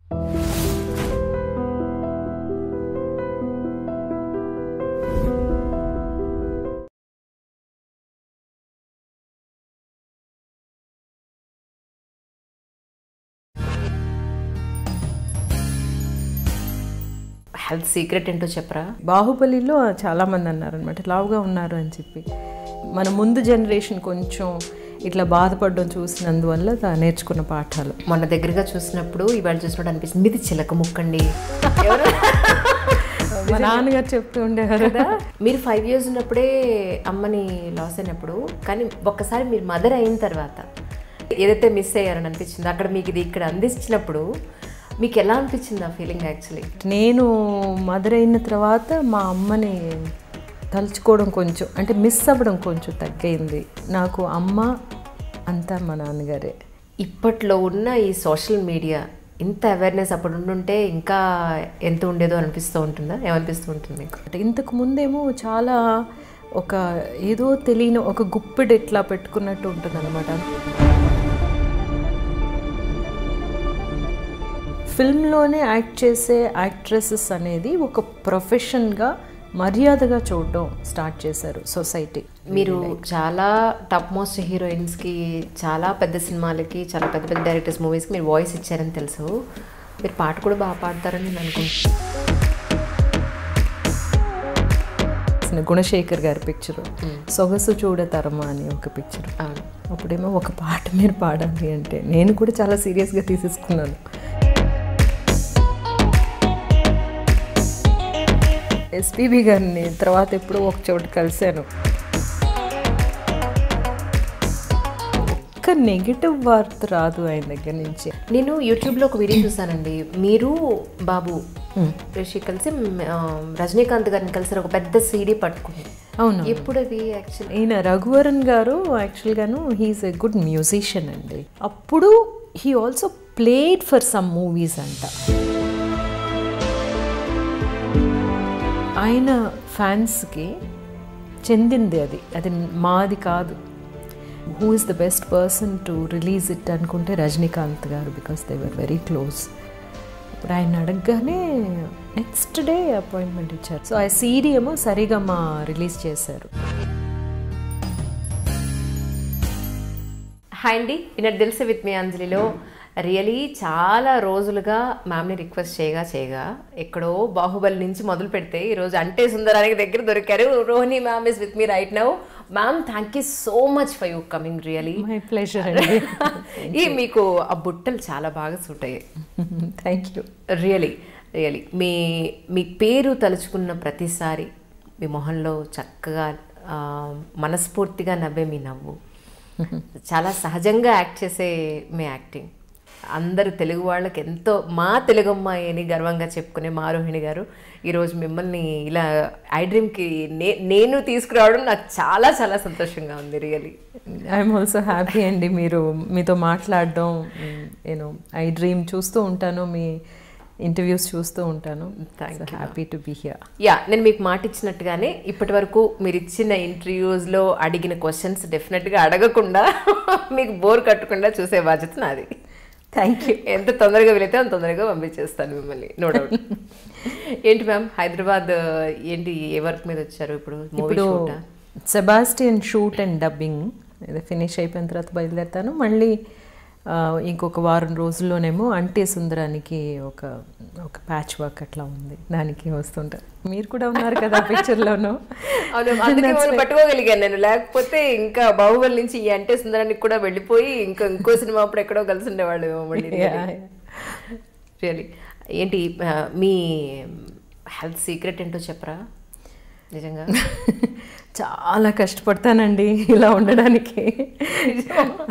Health secret ఏంటో చెప్పరా? బాహుబలిలో చాలామంది అన్నారనమాట లావుగా ఉన్నారు అని చెప్పి. మన ముందు జనరేషన్ కొంచెం ఇట్లా బాధపడడం చూసినందువల్ల నేర్చుకున్న పాఠాలు. మన దగ్గరగా చూసినప్పుడు ఇవాళ చూసినప్పుడు అనిపిస్తుంది మీది చిలక ముక్కండి. మా నాన్నగారు చెప్తూ ఉండేవారు కదా. మీరు 5 years ఉన్నప్పుడే అమ్మని లాస్ అయినప్పుడు, కానీ ఒక్కసారి మీరు మదర్ అయిన తర్వాత ఏదైతే మిస్ అయ్యారని అనిపించింది అక్కడ మీకు ఇది ఇక్కడ అందించినప్పుడు మీకు ఎలా అనిపించింది ఆ ఫీలింగ్? యాక్చువల్లీ నేను మదర్ అయిన తర్వాత మా అమ్మని తలుచుకోవడం కొంచెం అంటే మిస్ అవ్వడం కొంచెం తగ్గింది. నాకు అమ్మ అంతా మా నాన్నగారే. ఇప్పట్లో ఉన్న ఈ సోషల్ మీడియా ఇంత అవేర్నెస్ అప్పుడు ఉండుంటే ఇంకా ఎంత ఉండేదో అనిపిస్తూ ఉంటుందా? ఏమనిపిస్తూ ఉంటుంది మీకు? అంటే ఇంతకు ముందేమో చాలా ఒక ఏదో తెలియని ఒక గుప్పెడు ఇట్లా పెట్టుకున్నట్టు ఉంటుంది అనమాట. ఫిల్మ్లోనే యాక్ట్ చేసే యాక్ట్రెసెస్ అనేది ఒక ప్రొఫెషన్గా మర్యాదగా చూడడం స్టార్ట్ చేశారు సొసైటీ. మీరు చాలా టాప్ మోస్ట్ హీరోయిన్స్కి, చాలా పెద్ద సినిమాలకి, చాలా పెద్ద పెద్ద డైరెక్టర్స్ మూవీస్కి మీరు వాయిస్ ఇచ్చారని తెలుసు. మీరు పాట కూడా బాగా పాడతారని నేను అనుకుంటున్నాను. గుణశేఖర్ గారి పిక్చరు సొగసు చూడతరమా అని ఒక పిక్చర్. అప్పుడేమో ఒక పాట మీరు పాడాలి అంటే నేను కూడా చాలా సీరియస్గా తీసేసుకున్నాను. ఎస్పీబీ గారిని తర్వాత ఎప్పుడో ఒక చోట కలిశాను. ఒక్క నెగిటివ్ వార్త రాదు ఆయన దగ్గర నుంచి. నేను యూట్యూబ్లో ఒక వీడియో చూసానండి. మీరు బాబు రిషి కలిసి రజనీకాంత్ గారిని కలిసి ఒక పెద్ద సీడీ పట్టుకుని. అవును. ఎప్పుడు అది? యాక్చువల్లీ ఈయన రఘువరన్ గారు యాక్చువల్గాను హీఈస్ ఎ గుడ్ మ్యూజిషియన్ అండి. అప్పుడు he also played for some movies అంట. ఆయన ఫ్యాన్స్కి చెందింది అది మాది కాదు. Who is the best person to release it అనుకుంటే Rajinikanth garu, because they were very close. ఇప్పుడు ఆయన అడగగానే నెక్స్ట్ డే అపాయింట్మెంట్ ఇచ్చారు. సో ఆ సీడీ ఏమో సరిగమా రిలీజ్ చేశారు. హాయ్ అండి, విన్నట్టు తెలుసు విత్ మీ అంజలిలో రియలీ చాలా రోజులుగా మ్యామ్ని రిక్వెస్ట్ చేయగా ఎక్కడో బాహుబలి నుంచి మొదలు పెడితే ఈరోజు అంటే సుందరానికి దగ్గర దొరికారు. Rohini ma'am is with me right now. Ma'am, thank you so much for you coming. Really my pleasure అండి. ఈ మీకు ఆ బుట్టలు చాలా బాగా సూట్ అయ్యాయి. Thank you. రియలీ మీ పేరు తలుచుకున్న ప్రతిసారి మీ మొహంలో చక్కగా మనస్ఫూర్తిగా నవ్వే మీ నవ్వు, చాలా సహజంగా యాక్ట్ చేసే మీ యాక్టింగ్ అందరు తెలుగు వాళ్ళకి ఎంతో, మా తెలుగు అమ్మాయి అని గర్వంగా చెప్పుకునే మా రోహిణి గారు ఈరోజు మిమ్మల్ని ఇలా ఐ డ్రీమ్కి నేను తీసుకురావడం నాకు చాలా చాలా సంతోషంగా ఉంది. రియలీ ఐఎమ్ ఆల్సో హ్యాపీ అండి మీతో మాట్లాడడం. నేను ఐ డ్రీమ్ చూస్తూ ఉంటాను, మీ ఇంటర్వ్యూస్ చూస్తూ ఉంటాను. Happy to be here. నేను మీకు మాట ఇచ్చినట్టుగానే ఇప్పటి వరకు మీరు ఇచ్చిన ఇంటర్వ్యూస్లో అడిగిన క్వశ్చన్స్ డెఫినెట్గా అడగకుండా మీకు బోర్ కట్టకుండా చూసే బాధ్యత నాది. Thank you. ఎంత తొందరగా వీలైతే అంత తొందరగా పంపించేస్తాను మిమ్మల్ని, నో డౌట్. ఏంటి మ్యామ్, హైదరాబాద్ ఏంటి, ఏ వర్క్ మీద వచ్చారు ఇప్పుడు? సెబాస్టియన్ షూట్ అండ్ డబ్బింగ్ ఇది ఫినిష్ అయిపోయిన తర్వాత బయలుదేరుతాను. మళ్ళీ ఇంకొక వారం రోజుల్లోనేమో అంటే సుందరానికి ఒక ప్యాచ్ వర్క్ అట్లా ఉంది, దానికి వస్తుంటారు. మీరు కూడా ఉన్నారు కదా పిక్చర్లోనూ. అవును, అందుకే పట్టుకోగలిగాను నేను. లేకపోతే ఇంకా బాహుబలి నుంచి ఈ అంటే సుందరానికి కూడా వెళ్ళిపోయి ఇంకో సినిమా అప్పుడు ఎక్కడో కలిసి ఉండేవాళ్ళు. రియలీ ఏంటి మీ హెల్త్ సీక్రెట్ ఏంటో చెప్పరా? నిజంగా చాలా కష్టపడతానండి ఇలా ఉండడానికి.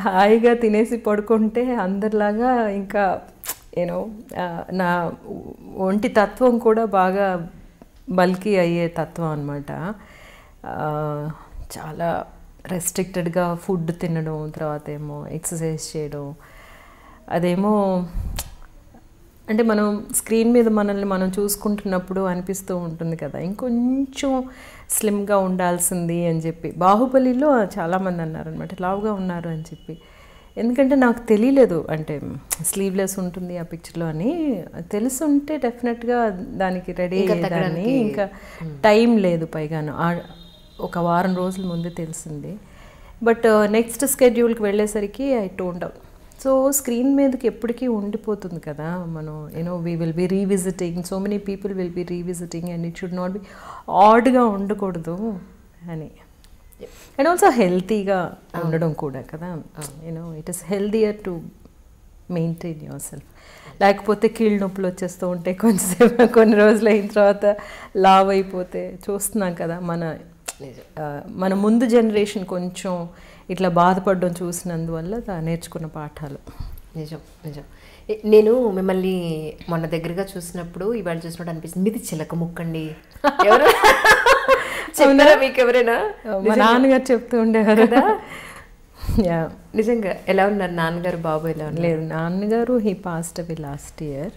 హాయిగా తినేసి పడుకుంటే అందరిలాగా ఇంకా నా ఒంటి తత్వం కూడా బాగా బల్కీ అయ్యే తత్వం అన్నమాట. చాలా రెస్ట్రిక్టెడ్గా ఫుడ్ తినడం, తర్వాత ఏమో ఎక్సర్సైజ్ చేయడం. అదేమో అంటే మనం స్క్రీన్ మీద మనల్ని మనం చూసుకుంటున్నప్పుడు అనిపిస్తూ ఉంటుంది కదా ఇంకొంచెం స్లిమ్గా ఉండాల్సింది అని చెప్పి. బాహుబలిలో చాలామంది అన్నారనమాట లావుగా ఉన్నారు అని చెప్పి. ఎందుకంటే నాకు తెలియలేదు అంటే స్లీవ్లెస్ ఉంటుంది ఆ పిక్చర్లో అని. తెలుసుంటే డెఫినెట్గా దానికి రెడీ అయ్యేదాన్ని. ఇంకా టైం లేదు, పైగాను ఒక వారం రోజుల ముందే తెలిసింది. బట్ నెక్స్ట్ స్కెడ్యూల్కి వెళ్ళేసరికి I tone down. So screen మీదకి ఎప్పటికీ ఉండిపోతుంది కదా మనం, we will be revisiting, so many people will be revisiting and it should not be ఆడ్గా ఉండకూడదు అని. అండ్ ఆల్సో హెల్తీగా ఉండడం కూడా కదా, it is healthier to maintain yourself. లేకపోతే కీళ్ళ నొప్పులు వచ్చేస్తూ ఉంటే కొంచెంసేపు కొన్ని రోజులు అయిన తర్వాత లావ్ అయిపోతే చూస్తున్నాం కదా. మన ముందు జనరేషన్ కొంచెం ఇట్లా బాధపడడం చూసినందువల్ల నేర్చుకున్న పాఠాలు. నిజం. నేను మిమ్మల్ని మొన్న దగ్గరగా చూసినప్పుడు, ఇవాళ చూసినప్పుడు అనిపిస్తుంది మీది చిలక ముక్కండి. ఎవరు చెప్పారా మీకు ఎవరైనా? మా నాన్నగారు చెప్తూ ఉండేవారు కదా. నిజంగా ఎలా ఉన్నారు నాన్నగారు, బాబు ఎలా ఉన్నారు? లేదు, నాన్నగారు he passed away last year.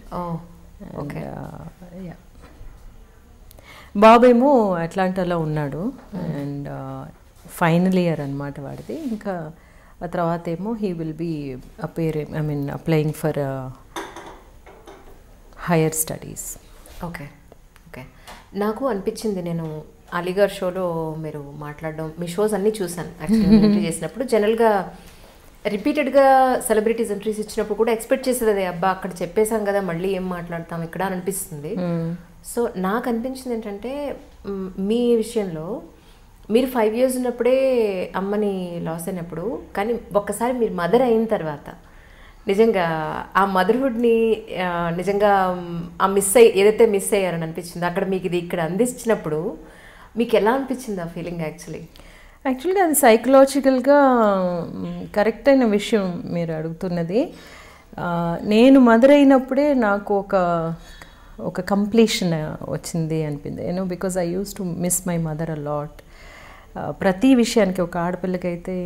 Okay. బాబేమో అట్లాంటాలో ఉన్నాడు అండ్ ఫైనల్ ఇయర్ అనమాట వాడిది. ఇంకా ఆ తర్వాత ఏమో he will be applying for higher studies. Okay. నాకు అనిపించింది, నేను అలీగర్ షోలో మీరు మాట్లాడడం, మీ షోస్ అన్నీ చూసాను యాక్చువల్లీ. ఎంట్రీ చేసినప్పుడు జనరల్గా రిపీటెడ్గా సెలబ్రిటీస్ ఎంట్రీస్ ఇచ్చినప్పుడు కూడా ఎక్స్పెక్ట్ చేసేది అదే, అబ్బా అక్కడ చెప్పేశాం కదా మళ్ళీ ఏం మాట్లాడతాం ఇక్కడ అని అనిపిస్తుంది. సో నాకు అనిపించింది ఏంటంటే మీ విషయంలో మీరు 5 years ఉన్నప్పుడే అమ్మని లాస్ అయినప్పుడు, కానీ ఒక్కసారి మీరు మదర్ అయిన తర్వాత నిజంగా ఆ మదర్హుడ్ని నిజంగా ఆ ఏదైతే మిస్ అయ్యారని అనిపించింది అక్కడ మీకు ఇది ఇక్కడ అందించినప్పుడు మీకు ఎలా అనిపించింది ఆ ఫీలింగ్? యాక్చువల్గా అది సైకలాజికల్గా కరెక్ట్ అయిన విషయం మీరు అడుగుతున్నది. నేను మదర్ అయినప్పుడే నాకు ఒక కంప్లీషన్ వచ్చింది అనిపింది. Because I used to miss my mother a lot. ప్రతి విషయానికి ఒక ఆడపిల్లకైతే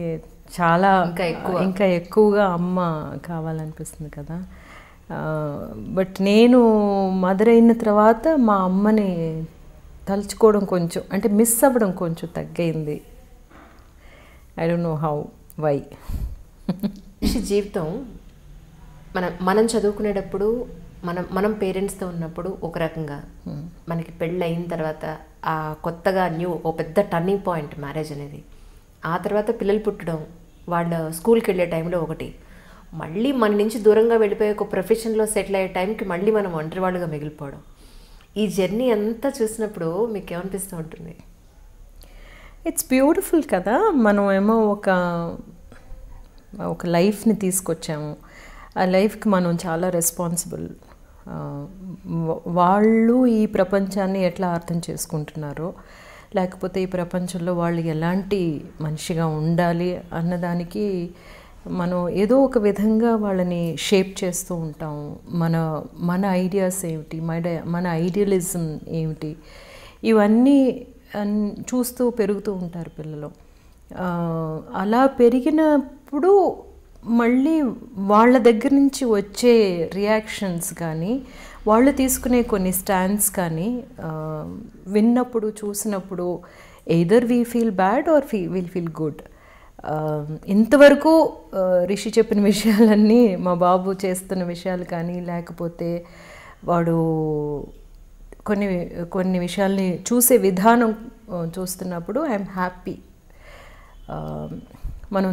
చాలా ఇంకా ఎక్కువగా అమ్మ కావాలనిపిస్తుంది కదా. బట్ నేను మదర్ అయిన తర్వాత మా అమ్మని తలుచుకోవడం కొంచెం అంటే మిస్ అవ్వడం కొంచెం తగ్గింది. I don't know how why. జీవితం మనం చదువుకునేటప్పుడు మనం పేరెంట్స్తో ఉన్నప్పుడు ఒక రకంగా, మనకి పెళ్ళి అయిన తర్వాత ఆ కొత్తగా ఓ పెద్ద టర్నింగ్ పాయింట్ మ్యారేజ్ అనేది. ఆ తర్వాత పిల్లలు పుట్టడం, వాళ్ళ స్కూల్కి వెళ్ళే టైంలో ఒకటి, మళ్ళీ మన నుంచి దూరంగా వెళ్ళిపోయే ఒక ప్రొఫెషన్లో సెటిల్ అయ్యే టైంకి మళ్ళీ మనం ఒంటరి వాళ్ళుగా మిగిలిపోవడం. ఈ జర్నీ అంతా చూసినప్పుడు మీకు ఏమనిపిస్తూ ఉంటుంది? ఇట్స్ బ్యూటిఫుల్ కదా. మనం ఏమో ఒక లైఫ్ని తీసుకొచ్చాము, ఆ లైఫ్కి మనం చాలా రెస్పాన్సిబుల్. వాళ్ళు ఈ ప్రపంచాన్ని ఎట్లా అర్థం చేసుకుంటున్నారో, లేకపోతే ఈ ప్రపంచంలో వాళ్ళు ఎలాంటి మనిషిగా ఉండాలి అన్నదానికి మనం ఏదో ఒక విధంగా వాళ్ళని షేప్ చేస్తూ ఉంటాం. మన ఐడియాస్ ఏమిటి, మన ఐడియలిజం ఏమిటి, ఇవన్నీ చూస్తూ పెరుగుతూ ఉంటారు పిల్లలు. అలా పెరిగినప్పుడు మళ్ళీ వాళ్ళ దగ్గర నుంచి వచ్చే రియాక్షన్స్ కానీ, వాళ్ళు తీసుకునే కొన్ని స్టాండ్స్ కానీ విన్నప్పుడు, చూసినప్పుడు either we feel bad or will feel good. ఇంతవరకు రిషి చెప్పిన విషయాలన్నీ, మా బాబు చేస్తున్న విషయాలు కానీ, లేకపోతే వాడు కొన్ని విషయాల్ని చూసే విధానం చూస్తున్నప్పుడు ఐఎమ్ హ్యాపీ. మనం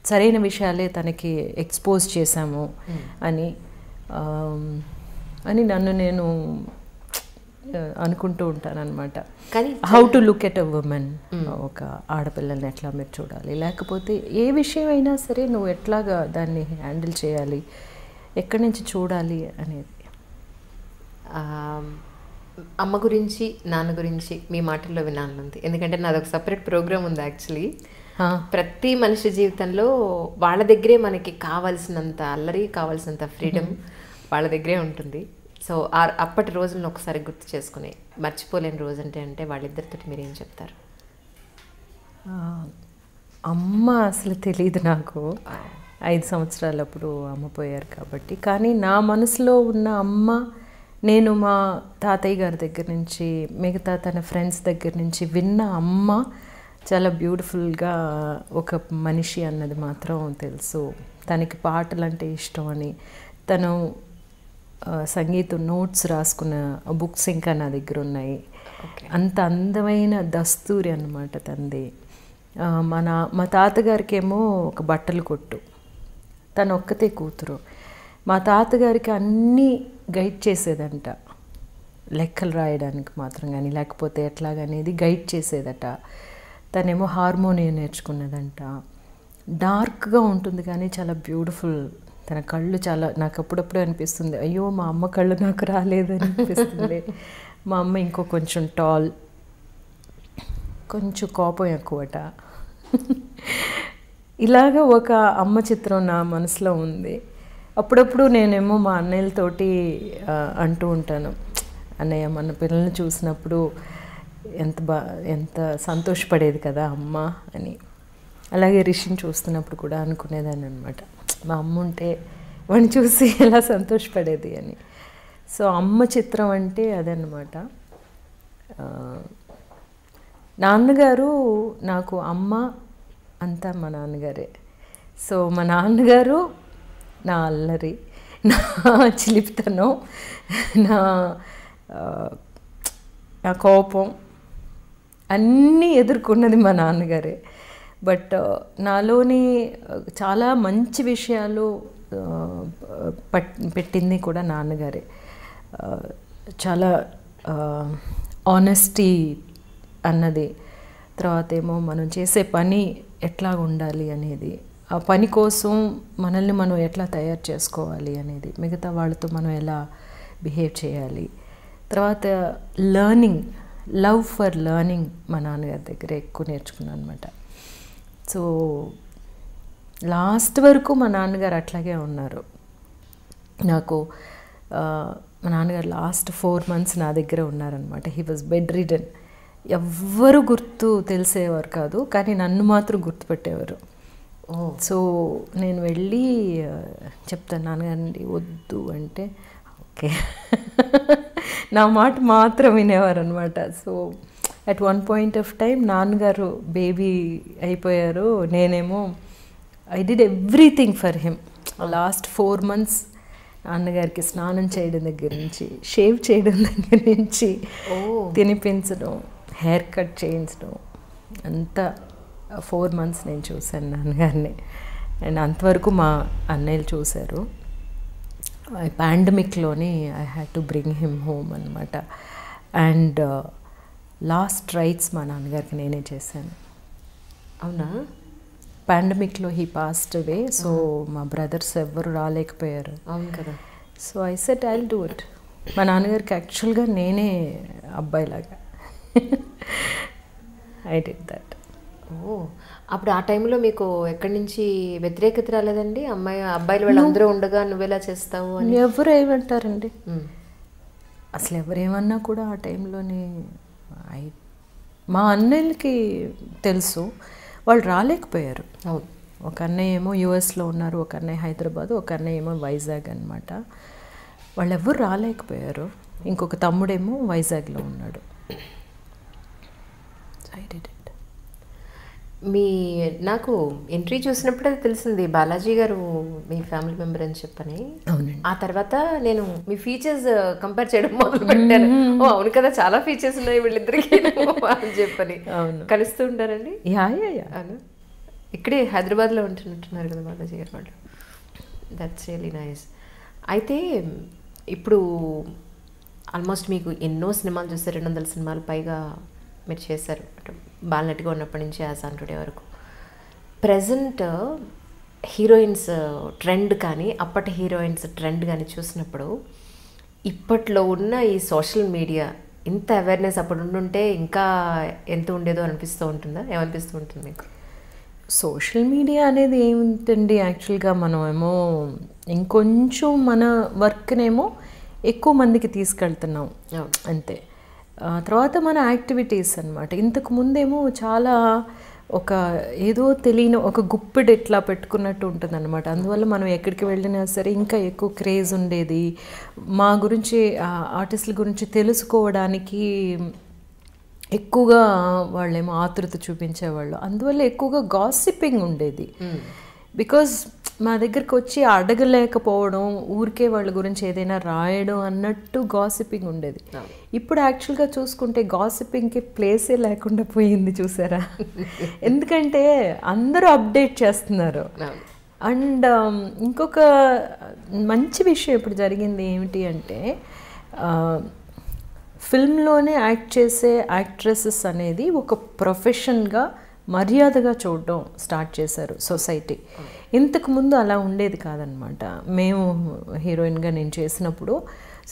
సరైన విషయాలే తనకి ఎక్స్పోజ్ చేశాము అని నన్ను నేను అనుకుంటూ ఉంటాను అనమాట. How to look at a women, ఒక ఆడపిల్లల్ని ఎట్లా మీరు చూడాలి, లేకపోతే ఏ విషయం అయినా సరే నువ్వు ఎట్లాగా దాన్ని హ్యాండిల్ చేయాలి, ఎక్కడి నుంచి చూడాలి అనేది. అమ్మ గురించి, నాన్న గురించి మీ మాటల్లో వినాలనుంది. ఎందుకంటే నాదొక సపరేట్ ప్రోగ్రామ్ ఉంది యాక్చువల్లీ. ప్రతి మనిషి జీవితంలో వాళ్ళ దగ్గరే మనకి కావాల్సినంత అల్లరి, కావాల్సినంత ఫ్రీడమ్ వాళ్ళ దగ్గరే ఉంటుంది. సో అప్పటి రోజులను ఒకసారి గుర్తు చేసుకుని మర్చిపోలేని రోజు అంటే వాళ్ళిద్దరితో మీరు ఏం చెప్తారు? అమ్మ అసలు తెలియదు నాకు. 5 సంవత్సరాలప్పుడు అమ్మ పోయారు కాబట్టి. కానీ నా మనసులో ఉన్న అమ్మ, నేను మా తాతయ్య గారి దగ్గర నుంచి, మిగతా తన ఫ్రెండ్స్ దగ్గర నుంచి విన్న అమ్మ చాలా బ్యూటిఫుల్గా ఒక మనిషి అన్నది మాత్రం తెలుసు. తనకి పాటలు అంటే ఇష్టం అని తను సంగీతం నోట్స్ రాసుకున్న బుక్స్ ఇంకా నా దగ్గర ఉన్నాయి. అంత అందమైన దస్తూరి అన్నమాట తంది. మా తాతగారికి ఏమో ఒక బట్టలు కొట్టు, తను ఒక్కతే కూతురు. మా తాతగారికి అన్నీ గైడ్ చేసేదంట, లెక్కలు రాయడానికి మాత్రం కానీ లేకపోతే ఎట్లాగనేది గైడ్ చేసేదట. తనేమో హార్మోనియం నేర్చుకున్నదంట. డార్క్గా ఉంటుంది కానీ చాలా బ్యూటిఫుల్. తన కళ్ళు చాలా, నాకు అప్పుడప్పుడు అనిపిస్తుంది అయ్యో మా అమ్మ కళ్ళు నాకు రాలేదని అనిపిస్తుంది. మా అమ్మ ఇంకో కొంచెం టాల్, కొంచెం కోపం ఎక్కువట. ఇలాగ ఒక అమ్మ చిత్రం నా మనసులో ఉంది. అప్పుడప్పుడు నేనేమో మా అన్నయ్యలతోటి అంటూ ఉంటాను, అన్నయ్య మన పిల్లల్ని చూసినప్పుడు ఎంత సంతోషపడేది కదా అమ్మ అని. అలాగే రిషిని చూస్తున్నప్పుడు కూడా అనుకునేదాన్ని అనమాట, మా అమ్మ ఉంటే వాడిని చూసి ఎలా సంతోషపడేది అని. సో అమ్మ చిత్రం అంటే అదనమాట. నాన్నగారు నాకు అమ్మ అంతా మా నాన్నగారే. సో మా నాన్నగారు నా అల్లరి, నా చిలిపితనం, నా కోపం అన్నీ ఎదుర్కొన్నది మా నాన్నగారే. బట్ నాలోని చాలా మంచి విషయాలు పెట్టింది కూడా నాన్నగారే. చాలా ఆనెస్టీ అన్నది, తర్వాత ఏమో మనం చేసే పని ఎట్లా ఉండాలి అనేది, ఆ పని కోసం మనల్ని మనం ఎట్లా తయారు చేసుకోవాలి అనేది, మిగతా వాళ్ళతో మనం ఎలా బిహేవ్ చేయాలి, తర్వాత లర్నింగ్, లవ్ ఫర్ లర్నింగ్ మా నాన్నగారి దగ్గర ఎక్కువ నేర్చుకున్నాను అనమాట. సో లాస్ట్ వరకు మా నాన్నగారు అట్లాగే ఉన్నారు. నాకు మా నాన్నగారు లాస్ట్ 4 months నా దగ్గర ఉన్నారనమాట. He was bed ridden. ఎవ్వరు గుర్తు తెలిసేవారు కాదు, కానీ నన్ను మాత్రం గుర్తుపెట్టేవారు. సో నేను వెళ్ళి చెప్తాను నాన్నగారండి వద్దు అంటే ఓకే నా మాట మాత్రం వినేవారు అనమాట. So at one point of time నాన్నగారు బేబీ అయిపోయారు, నేనేమో I did everything for him. Last 4 months నాన్నగారికి స్నానం చేయడం దగ్గర నుంచి, షేవ్ చేయడం దగ్గర నుంచి, తినిపించడం, హెయిర్ కట్ చేయించడం, అంతా 4 months నేను చూశాను నాన్నగారిని. అండ్ అంతవరకు మా అన్నయ్యలు చూశారు. పాండమిక్లోని I had to bring him home అనమాట. అండ్ లాస్ట్ రైట్స్ మా నాన్నగారికి నేనే చేశాను. అవునా? పాండమిక్లో హీ పాస్డ్ అవే. సో మా బ్రదర్స్ ఎవ్వరు రాలేకపోయారు. అవును కదా. So I said I will do it. మా నాన్నగారికి యాక్చువల్గా నేనే అబ్బాయిలాగా ఐ డిడ్ దట్. ఓ, అప్పుడు ఆ టైంలో మీకు ఎక్కడి నుంచి వ్యతిరేకత రాలేదండి? అబ్బాయిలు వాళ్ళందరూ ఉండగా నువ్వెలా చేస్తావు అని? ఎవరు ఏమంటారండి, అసలు ఎవరేమన్నా కూడా ఆ టైంలోని మా అన్నయ్యలకి తెలుసు, వాళ్ళు రాలేకపోయారు. అవును. ఒక అన్నయ్య ఏమో యుఎస్లో ఉన్నారు, ఒక అన్నయ్య హైదరాబాద్, ఒక అన్నయ్య ఏమో వైజాగ్ అనమాట. వాళ్ళు ఎవరు రాలేకపోయారు. ఇంకొక తమ్ముడేమో వైజాగ్లో ఉన్నాడు. I did it. నాకు ఎంట్రీ చూసినప్పుడే తెలిసింది బాలాజీ గారు మీ ఫ్యామిలీ మెంబర్ అని చెప్పని. అవునండి. ఆ తర్వాత నేను మీ ఫీచర్స్ కంపేర్ చేయడం మొదలు పెట్టాను. ఓ అవును కదా, చాలా ఫీచర్స్ ఉన్నాయి వీళ్ళిద్దరికి అని చెప్పని. అవును. కలుస్తూ ఉంటారండి? అవును. ఇక్కడే హైదరాబాద్లో ఉంటున్నట్టున్నారు కదా బాలాజీ గారు వాళ్ళు. That's really nice. అయితే ఇప్పుడు ఆల్మోస్ట్ మీకు ఎన్నో సినిమాలు చూస్తే 200 సినిమాలు పైగా మీరు చేశారు, బాలనటిగా ఉన్నప్పటి నుంచి యాజ్ ఆన్ టుడే వరకు. ప్రజెంట్ హీరోయిన్స్ ట్రెండ్ కానీ అప్పటి హీరోయిన్స్ ట్రెండ్ కానీ చూసినప్పుడు ఇప్పట్లో ఉన్న ఈ సోషల్ మీడియా ఇంత అవేర్నెస్ అప్పుడు ఉండుంటే ఇంకా ఎంత ఉండేదో అనిపిస్తూ ఉంటుందా? ఏమనిపిస్తూ ఉంటుంది మీకు? సోషల్ మీడియా అనేది ఏమిటండి, యాక్చువల్గా మనం ఏమో ఇంకొంచెం మన వర్క్నేమో ఎక్కువ మందికి తీసుకెళ్తున్నాం అంతే. తర్వాత మన యాక్టివిటీస్ అనమాట. ఇంతకు ముందేమో చాలా ఒక ఏదో తెలియని ఒక గుప్పెడు ఇట్లా పెట్టుకున్నట్టు ఉంటుంది అనమాట. అందువల్ల మనం ఎక్కడికి వెళ్ళినా సరే ఇంకా ఎక్కువ క్రేజ్ ఉండేది. మా గురించి ఆర్టిస్టుల గురించి తెలుసుకోవడానికి ఎక్కువగా వాళ్ళేమో ఆతృత చూపించేవాళ్ళు. అందువల్ల ఎక్కువగా గాసిపింగ్ ఉండేది. బికాజ్ మా దగ్గరికి వచ్చి అడగలేకపోవడం, ఊరికే వాళ్ళ గురించి ఏదైనా రాయడం అన్నట్టు గాసిపింగ్ ఉండేది. ఇప్పుడు యాక్చువల్గా చూసుకుంటే గాసిపింగ్కి ప్లేసే లేకుండా పోయింది, చూసారా? ఎందుకంటే అందరూ అప్డేట్ చేస్తున్నారు. అండ్ ఇంకొక మంచి విషయం ఇప్పుడు జరిగింది ఏమిటి అంటే, ఫిల్మ్లోనే యాక్ట్ చేసే యాక్ట్రెసెస్ అనేది ఒక ప్రొఫెషన్గా మర్యాదగా చూడడం స్టార్ట్ చేశారు సొసైటీ. ఇంతకుముందు అలా ఉండేది కాదనమాట. మేము హీరోయిన్గా నేను చేసినప్పుడు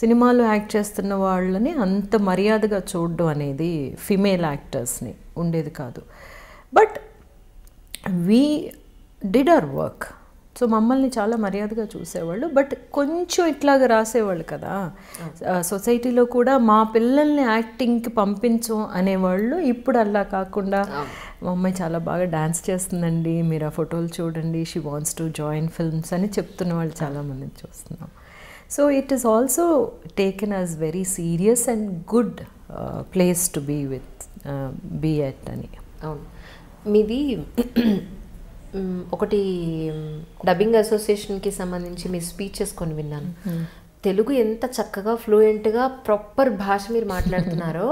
సినిమాలో యాక్ట్ చేస్తున్న వాళ్ళని అంత మర్యాదగా చూడడం అనేది ఫిమేల్ యాక్టర్స్ని ఉండేది కాదు. But we did our work. So మమ్మల్ని చాలా మర్యాదగా చూసేవాళ్ళు. బట్ కొంచెం ఇట్లాగా రాసేవాళ్ళు కదా సొసైటీలో కూడా, మా పిల్లల్ని యాక్టింగ్కి పంపించం అనేవాళ్ళు. ఇప్పుడు అలా కాకుండా మా అమ్మాయి చాలా బాగా డాన్స్ చేస్తుందండి, మీరు ఆ ఫోటోలు చూడండి, she wants to join films అని చెప్తున్న వాళ్ళు చాలామందిని చూస్తున్నాం. So it is also taken as very serious and good place to be at అని. అవును. మీది ఒకటి డబ్బింగ్ అసోసియేషన్కి సంబంధించి మీ స్పీచెస్ కొన్ని విన్నాను. తెలుగు ఎంత చక్కగా ఫ్లూయెంట్గా ప్రాపర్ భాష మీరు మాట్లాడుతున్నారో,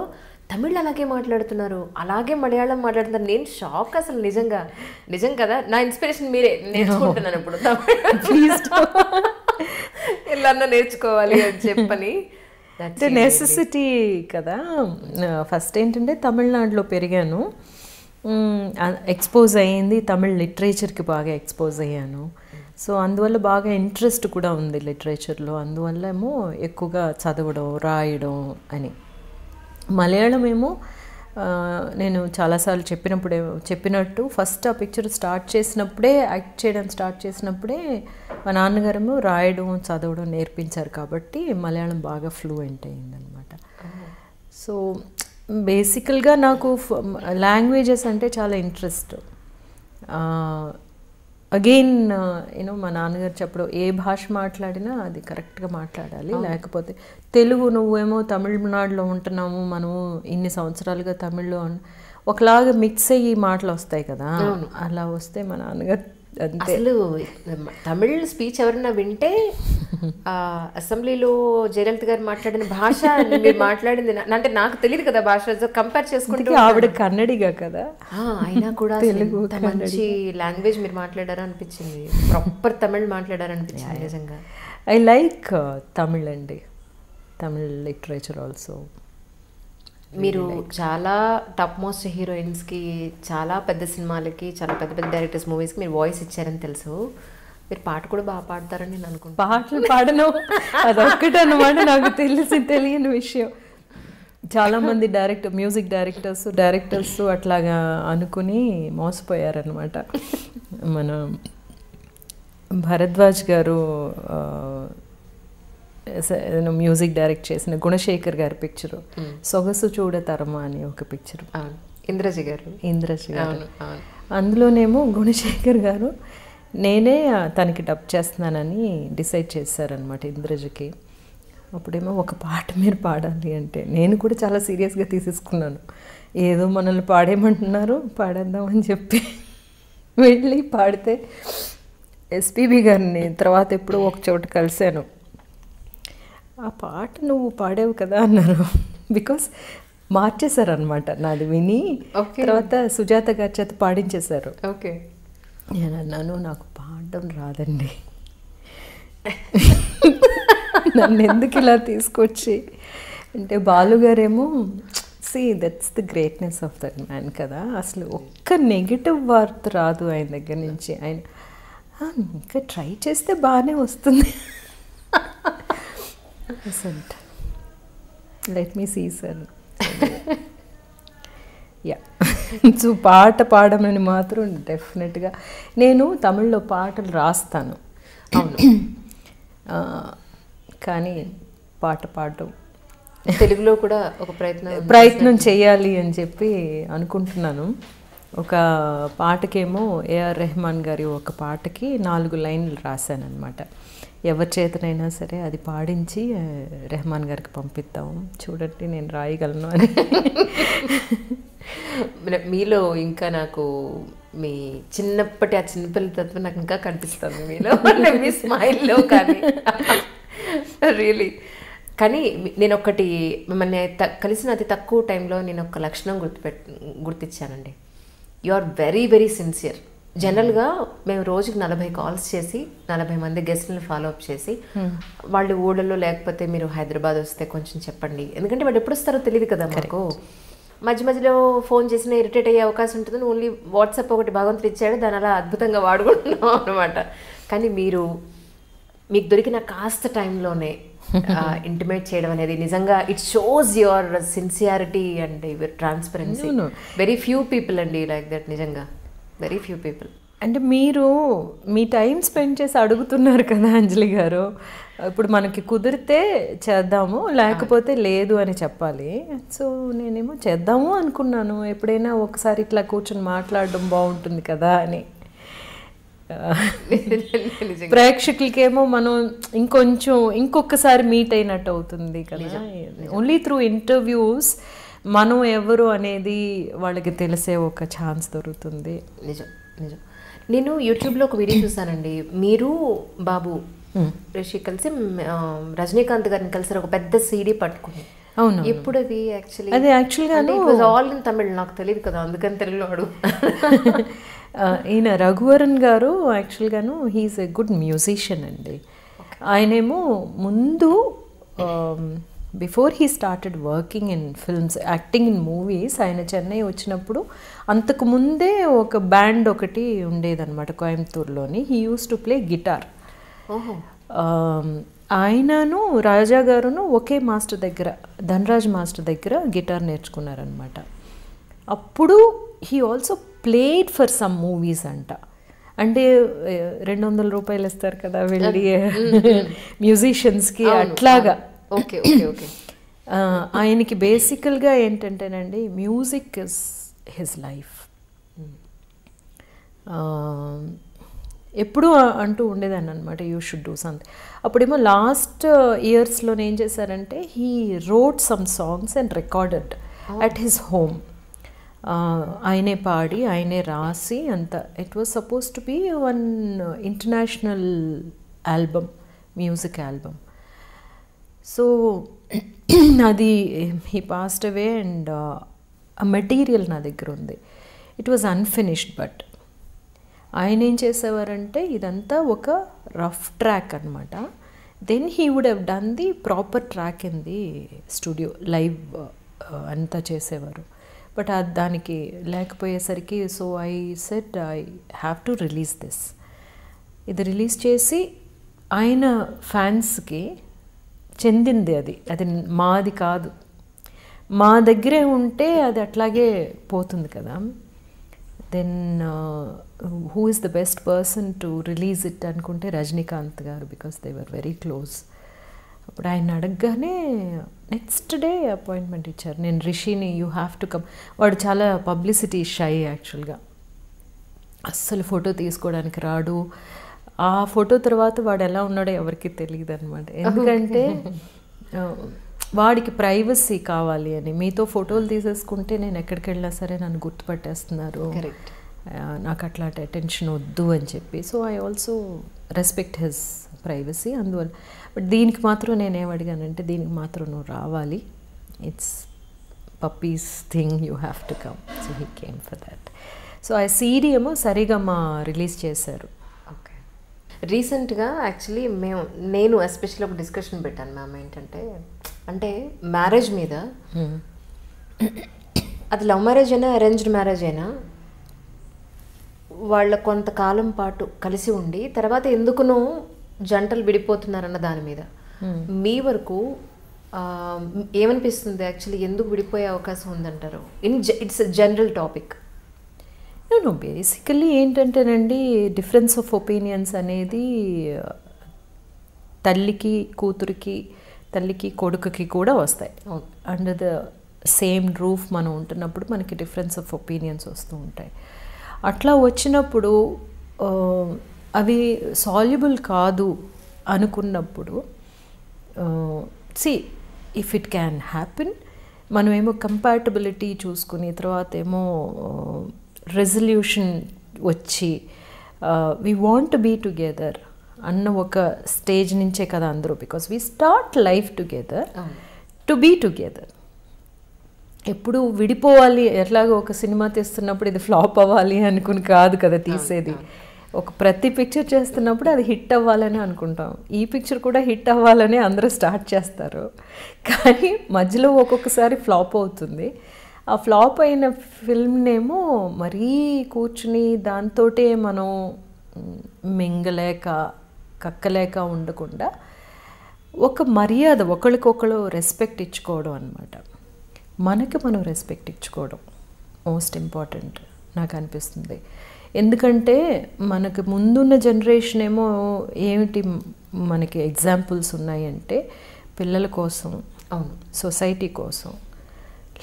తమిళ్ అలాగే మాట్లాడుతున్నారు, అలాగే మలయాళం మాట్లాడుతున్నారు. నేను షాక్ అసలు. నిజం కదా? నా ఇన్స్పిరేషన్ మీరే. నేర్చుకుంటున్నాను ఇప్పుడు ప్లీజ్ ఇలా నేర్చుకోవాలి అని చెప్పని. నెసెసిటీ కదా. ఫస్ట్ ఏంటంటే తమిళనాడులో పెరిగాను, ఎక్స్పోజ్ అయ్యింది, తమిళ్ లిటరేచర్కి బాగా ఎక్స్పోజ్ అయ్యాను. సో అందువల్ల బాగా ఇంట్రెస్ట్ కూడా ఉంది లిటరేచర్లో. అందువల్ల ఏమో ఎక్కువగా చదవడం, రాయడం అని. మలయాళం ఏమో నేను చాలాసార్లు చెప్పినట్టు ఫస్ట్ ఆ పిక్చర్ స్టార్ట్ చేసినప్పుడే, యాక్ట్ చేయడం స్టార్ట్ చేసినప్పుడే మా నాన్నగారేమో రాయడం, చదవడం నేర్పించారు కాబట్టి మలయాళం బాగా ఫ్లూయెంట్ అయ్యిందనమాట. సో బేసికల్గా నాకు లాంగ్వేజెస్ అంటే చాలా ఇంట్రెస్ట్. అగైన్ యూనో మా నాన్నగారు చెప్పడం, ఏ భాష మాట్లాడినా అది కరెక్ట్గా మాట్లాడాలి, లేకపోతే తెలుగు నువ్వేమో తమిళనాడులో ఉంటున్నాము, మనము ఇన్ని సంవత్సరాలుగా తమిళ్లో ఒకలాగా మిక్స్ అయ్యి మాటలు వస్తాయి కదా, అలా వస్తే మా నాన్నగారు అసలు తమిళ్ స్పీచ్ ఎవరైనా వింటే అసెంబ్లీలో జయలలిత గారు మాట్లాడిన భాష మీరు మాట్లాడింది అంటే నాకు తెలియదు కదా భాష, కంపేర్ చేసుకుంటే ఆవిడ కన్నడిగా కదా, అయినా కూడా తెలుగు మంచి లాంగ్వేజ్ మీరు మాట్లాడారు అనిపించింది, ప్రాపర్ తమిళ్ మాట్లాడారు అనిపించింది నిజంగా. ఐ లైక్ తమిళ్ అండి, తమిళ్ లిటరేచర్ ఆల్సో. మీరు చాలా టాప్ మోస్ట్ హీరోయిన్స్కి, చాలా పెద్ద సినిమాలకి, చాలా పెద్ద పెద్ద డైరెక్టర్స్ మూవీస్కి మీరు వాయిస్ ఇచ్చారని తెలుసు. మీరు పాట కూడా బాగా పాడతారని నేను అనుకుంటాను. పాటలు పాడను అదొక్కటి అన్నమాట నాకు తెలియని విషయం. చాలామంది మ్యూజిక్ డైరెక్టర్స్ అట్లాగా అనుకుని మోసపోయారనమాట. మన భరద్వాజ్ గారు మ్యూజిక్ డైరెక్ట్ చేసిన గుణశేఖర్ గారి పిక్చరు సొగసు చూడతరమా అని ఒక పిక్చరు, ఇంద్రజి గారు, అందులోనేమో గుణశేఖర్ గారు నేనే తనకి డబ్ చేస్తున్నానని డిసైడ్ చేశారనమాట ఇంద్రజికి. అప్పుడేమో ఒక పాట మీరు పాడాలి అంటే నేను కూడా చాలా సీరియస్గా తీసేసుకున్నాను. ఏదో మనల్ని పాడేయమంటున్నారు, పాడేద్దామని చెప్పి వెళ్ళి పాడితే ఎస్పీబీ గారిని తర్వాత ఎప్పుడో ఒక చోట కలిశాను. ఆ పాట నువ్వు పాడావు కదా అన్నారు, బికాస్ మార్చేశారనమాట నాది విని. తర్వాత సుజాత గారి చేత పాడించేశారు. ఓకే, నేను అన్నాను నాకు పాడడం రాదండి, నన్ను ఎందుకు ఇలా తీసుకొచ్చి అంటే, బాలుగారేమో that's the greatness of that man కదా, అసలు ఒక్క నెగిటివ్ వార్త రాదు ఆయన దగ్గర నుంచి. ఆయన ఇంకా ట్రై చేస్తే బాగానే వస్తుంది. Let me see sir. Yeah, so పాట పాడమని మాత్రం డెఫినెట్గా నేను తమిళ్లో పాటలు రాస్తాను, అవును, కానీ పాట పాడడం తెలుగులో కూడా ఒక ప్రయత్నం చేయాలి అని చెప్పి అనుకుంటున్నాను. ఒక పాటకేమో ఏఆర్ రెహమాన్ గారి ఒక పాటకి 4 లైన్లు రాశానమాట. ఎవరి చేతనైనా సరే అది పాడించి రెహమాన్ గారికి పంపిద్దాం, చూడండి నేను రాయగలను అని. మీలో ఇంకా నాకు మీ చిన్నప్పటి ఆ చిన్నపిల్ల తత్వం నాకు ఇంకా కనిపిస్తుంది మీలో, మీ స్మైల్లో. కానీ రియలీ కానీ నేను ఒకటి మిమ్మల్ని కలిసిన అతి తక్కువ టైంలో నేను ఒక లక్షణం గుర్తించానండి. You are very very sincere. జనరల్గా మేము రోజుకి 40 కాల్స్ చేసి 40 మంది గెస్ట్లను ఫాలో అప్ చేసి వాళ్ళు ఊళ్ళలో లేకపోతే మీరు హైదరాబాద్ వస్తే కొంచెం చెప్పండి, ఎందుకంటే వాళ్ళు ఎప్పుడు వస్తారో తెలియదు కదా మాకు. మధ్య మధ్యలో ఫోన్ చేసినా ఇరిటేట్ అయ్యే అవకాశం ఉంటుంది. ఓన్లీ వాట్సాప్ ఒకటి భగవంతుడు ఇచ్చాడు, దాని అలా అద్భుతంగా వాడుకుంటున్నాం అనమాట. కానీ మీకు దొరికిన కాస్త టైంలోనే ఇంటిమేట్ చేయడం అనేది నిజంగా it shows your sincerity and your transparency. Very few people అండి లైక్ దట్, నిజంగా వెరీ ఫ్యూ పీపుల్. అంటే మీరు మీ టైం స్పెండ్ చేసి అడుగుతున్నారు కదా అంజలి గారు, ఇప్పుడు మనకి కుదిరితే చేద్దాము లేకపోతే లేదు అని చెప్పాలి. సో నేనేమో చేద్దాము అనుకున్నాను, ఎప్పుడైనా ఒకసారి ఇట్లా కూర్చొని మాట్లాడడం బాగుంటుంది కదా అని. ప్రేక్షకులకేమో మనం ఇంకొకసారి మీట్ అయినట్టు అవుతుంది కదా. ఓన్లీ త్రూ ఇంటర్వ్యూస్ మనం ఎవరు అనేది వాళ్ళకి తెలిసే ఒక ఛాన్స్ దొరుకుతుంది. నిజం నిజం. నేను యూట్యూబ్లో ఒక వీడియో చూసానండి, మీరు బాబు రిషి కలిసి రజనీకాంత్ గారిని కలిసి ఒక పెద్ద సీడీ పట్టుకుని. అవును. ఎప్పుడు అది యాక్చువల్లీ? అది యాక్చువల్గా ఆల్ ఇన్ తమిళ్, నాకు తెలియదు కదా, అందుకని తెలుగులో అడుగు. ఈయన రఘువరన్ గారు యాక్చువల్గాను హీఈస్ ఎ గుడ్ మ్యూజిషియన్ అండి. ఆయనేమో ముందు before he started working in films, acting in movies, ఆయన చెన్నై వచ్చినప్పుడు అంతకుముందే ఒక బ్యాండ్ ఒకటి ఉండేదన్నమాట కోయంబత్తూరులోని. He used to play guitar. ఆయనను రాజా గారును ఒకే మాస్టర్ దగ్గర, ధనరాజ్ మాస్టర్ దగ్గర గిటార్ నేర్చుకున్నారనమాట. అప్పుడు he also played for some movies అంట. అంటే 200 రూపాయలు ఇస్తారు కదా వెళ్ళి మ్యూజిషియన్స్కి, అట్లాగా. Okay okay okay. ఆయనకి బేసికల్గా ఏంటంటేనండి, మ్యూజిక్ ఇస్ హిజ్ లైఫ్. ఎప్పుడూ అంటూ ఉండేదాన్ని అనమాట, యూ షుడ్ డూ సంథింగ్. అప్పుడేమో లాస్ట్ ఇయర్స్లో ఏం చేశారంటే he wrote some songs and recorded at his home. ఆయనే పాడి ఆయనే రాసి అంత. It was suppose to be one international album, music album. So అది హీ పాస్డ్ అవే అండ్ ఆ మెటీరియల్ నా దగ్గర ఉంది. It was unfinished. బట్ ఆయన ఏం చేసేవారంటే ఇదంతా ఒక రఫ్ ట్రాక్ అనమాట. Then he would have done the proper track in the studio, live అంతా చేసేవారు. బట్ దానికి లేకపోయేసరికి so I said I have to release this. ఇది రిలీజ్ చేసి ఆయన ఫ్యాన్స్కి చెందింది అది, అది మాది కాదు. మా దగ్గరే ఉంటే అది అట్లాగే పోతుంది కదా. Then who is the best person to release it అనుకుంటే Rajinikanth garu, because they were very close. అప్పుడు ఆయన అడగగానే నెక్స్ట్ డే అపాయింట్మెంట్ ఇచ్చారు. నేను రిషిని యూ హ్యావ్ టు కమ్. వాడు చాలా పబ్లిసిటీ షై యాక్చువల్గా, అస్సలు ఫోటో తీసుకోవడానికి రాడు. ఆ ఫోటో తర్వాత వాడు ఎలా ఉన్నాడో ఎవరికి తెలియదు అనమాట. ఎందుకంటే వాడికి ప్రైవసీ కావాలి అని. మీతో ఫోటోలు తీసేసుకుంటే నేను ఎక్కడికి వెళ్ళినా సరే నన్ను గుర్తుపట్టేస్తున్నారు, నాకు అట్లాంటి అటెన్షన్ వద్దు అని చెప్పి. So I also respect his privacy. అందువల్ల బట్ దీనికి మాత్రం నేనేం అడిగానంటే దీనికి మాత్రం నువ్వు రావాలి, it's puppies thing, you have to come. So he came for that. So ఆ సీడీ ఏమో సరిగమా రిలీజ్ చేశారు. ఓకే. రీసెంట్గా యాక్చువల్లీ నేను ఎస్పెషల్లీ ఒక డిస్కషన్ పెట్టాను మ్యామ్. ఏంటంటే అంటే మ్యారేజ్ మీద, అది లవ్ మ్యారేజ్ అయినా అరేంజ్డ్ మ్యారేజ్ అయినా, వాళ్ళ కొంతకాలం పాటు కలిసి ఉండి తర్వాత ఎందుకునో జంటలు విడిపోతున్నారన్న దాని మీద మీ వరకు ఏమనిపిస్తుంది? యాక్చువల్లీ ఎందుకు విడిపోయే అవకాశం ఉందంటారు? It's a general topic. నేను బేసికల్లీ ఏంటంటేనండి, డిఫరెన్స్ ఆఫ్ ఒపీనియన్స్ అనేది తల్లికి కూతురికి, తల్లికి కొడుకుకి కూడా వస్తాయి. అండర్ ద సేమ్ రూఫ్ మనం ఉంటున్నప్పుడు మనకి డిఫరెన్స్ ఆఫ్ ఒపీనియన్స్ వస్తూ ఉంటాయి. అట్లా వచ్చినప్పుడు అవి సాల్యుబుల్ కాదు అనుకున్నప్పుడు, ఇఫ్ ఇట్ క్యాన్ హ్యాపెన్, మనమేమో కంపాటబిలిటీ చూసుకుని తర్వాత ఏమో రెజల్యూషన్ వచ్చి we want to be together అన్న ఒక స్టేజ్ నుంచే కదా అందరూ, because we start life together to be together. ఎప్పుడు విడిపోవాలి, ఎట్లాగో ఒక సినిమా తీస్తున్నప్పుడు ఇది ఫ్లాప్ అవ్వాలి అనుకుని కాదు కదా తీసేది. ఒక ప్రతి పిక్చర్ చేస్తున్నప్పుడు అది హిట్ అవ్వాలని అనుకుంటాం. ఈ పిక్చర్ కూడా హిట్ అవ్వాలని అందరూ స్టార్ట్ చేస్తారు, కానీ మధ్యలో ఒక్కొక్కసారి ఫ్లాప్ అవుతుంది. ఆ ఫ్లాప్ అయిన ఫిల్మ్నేమో మరీ కూర్చుని దాంతోటే మనం మింగలేక కక్కలేక ఉండకుండా ఒక మర్యాద, ఒకరికొకరు రెస్పెక్ట్ ఇచ్చుకోవడం అన్నమాట. మనకి మనం రెస్పెక్ట్ ఇచ్చుకోవడం మోస్ట్ ఇంపార్టెంట్ నాకు అనిపిస్తుంది. ఎందుకంటే మనకు ముందున్న జనరేషన్ ఏమో ఏమిటి మనకి ఎగ్జాంపుల్స్ ఉన్నాయంటే పిల్లల కోసం, అవును, సొసైటీ కోసం,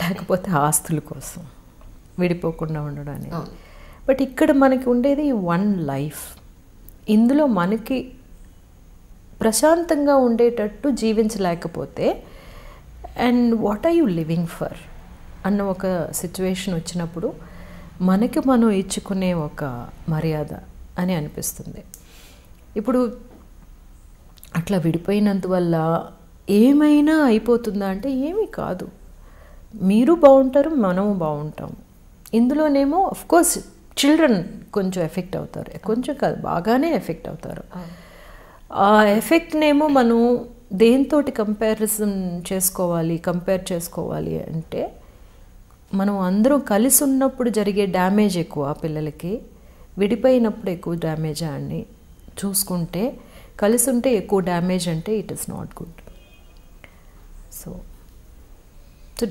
లేకపోతే ఆస్తుల కోసం విడిపోకుండా ఉండడానికి. బట్ ఇక్కడ మనకి ఉండేది వన్ లైఫ్. ఇందులో మనకి ప్రశాంతంగా ఉండేటట్టు జీవించలేకపోతే and what are you living for అన్న ఒక సిచ్యువేషన్ వచ్చినప్పుడు మనకి మనం ఇచ్చుకునే ఒక మర్యాద అని అనిపిస్తుంది. ఇప్పుడు అట్లా విడిపోయినందువల్ల ఏమైనా అయిపోతుందా అంటే ఏమీ కాదు. మీరు బాగుంటారు, మనము బాగుంటాం. ఇందులోనేమో అఫ్కోర్స్ చిల్డ్రన్ కొంచెం ఎఫెక్ట్ అవుతారు, కొంచెం కాదు బాగానే ఎఫెక్ట్ అవుతారు. ఆ ఎఫెక్ట్నేమో మనం దేంతోటి కంపేర్ చేసుకోవాలి అంటే మనం అందరం కలిసి ఉన్నప్పుడు జరిగే డ్యామేజ్ ఎక్కువ పిల్లలకి, విడిపోయినప్పుడు ఎక్కువ డ్యామేజ్ అని చూసుకుంటే, కలిసి ఉంటే ఎక్కువ డ్యామేజ్ అంటే it is not good. So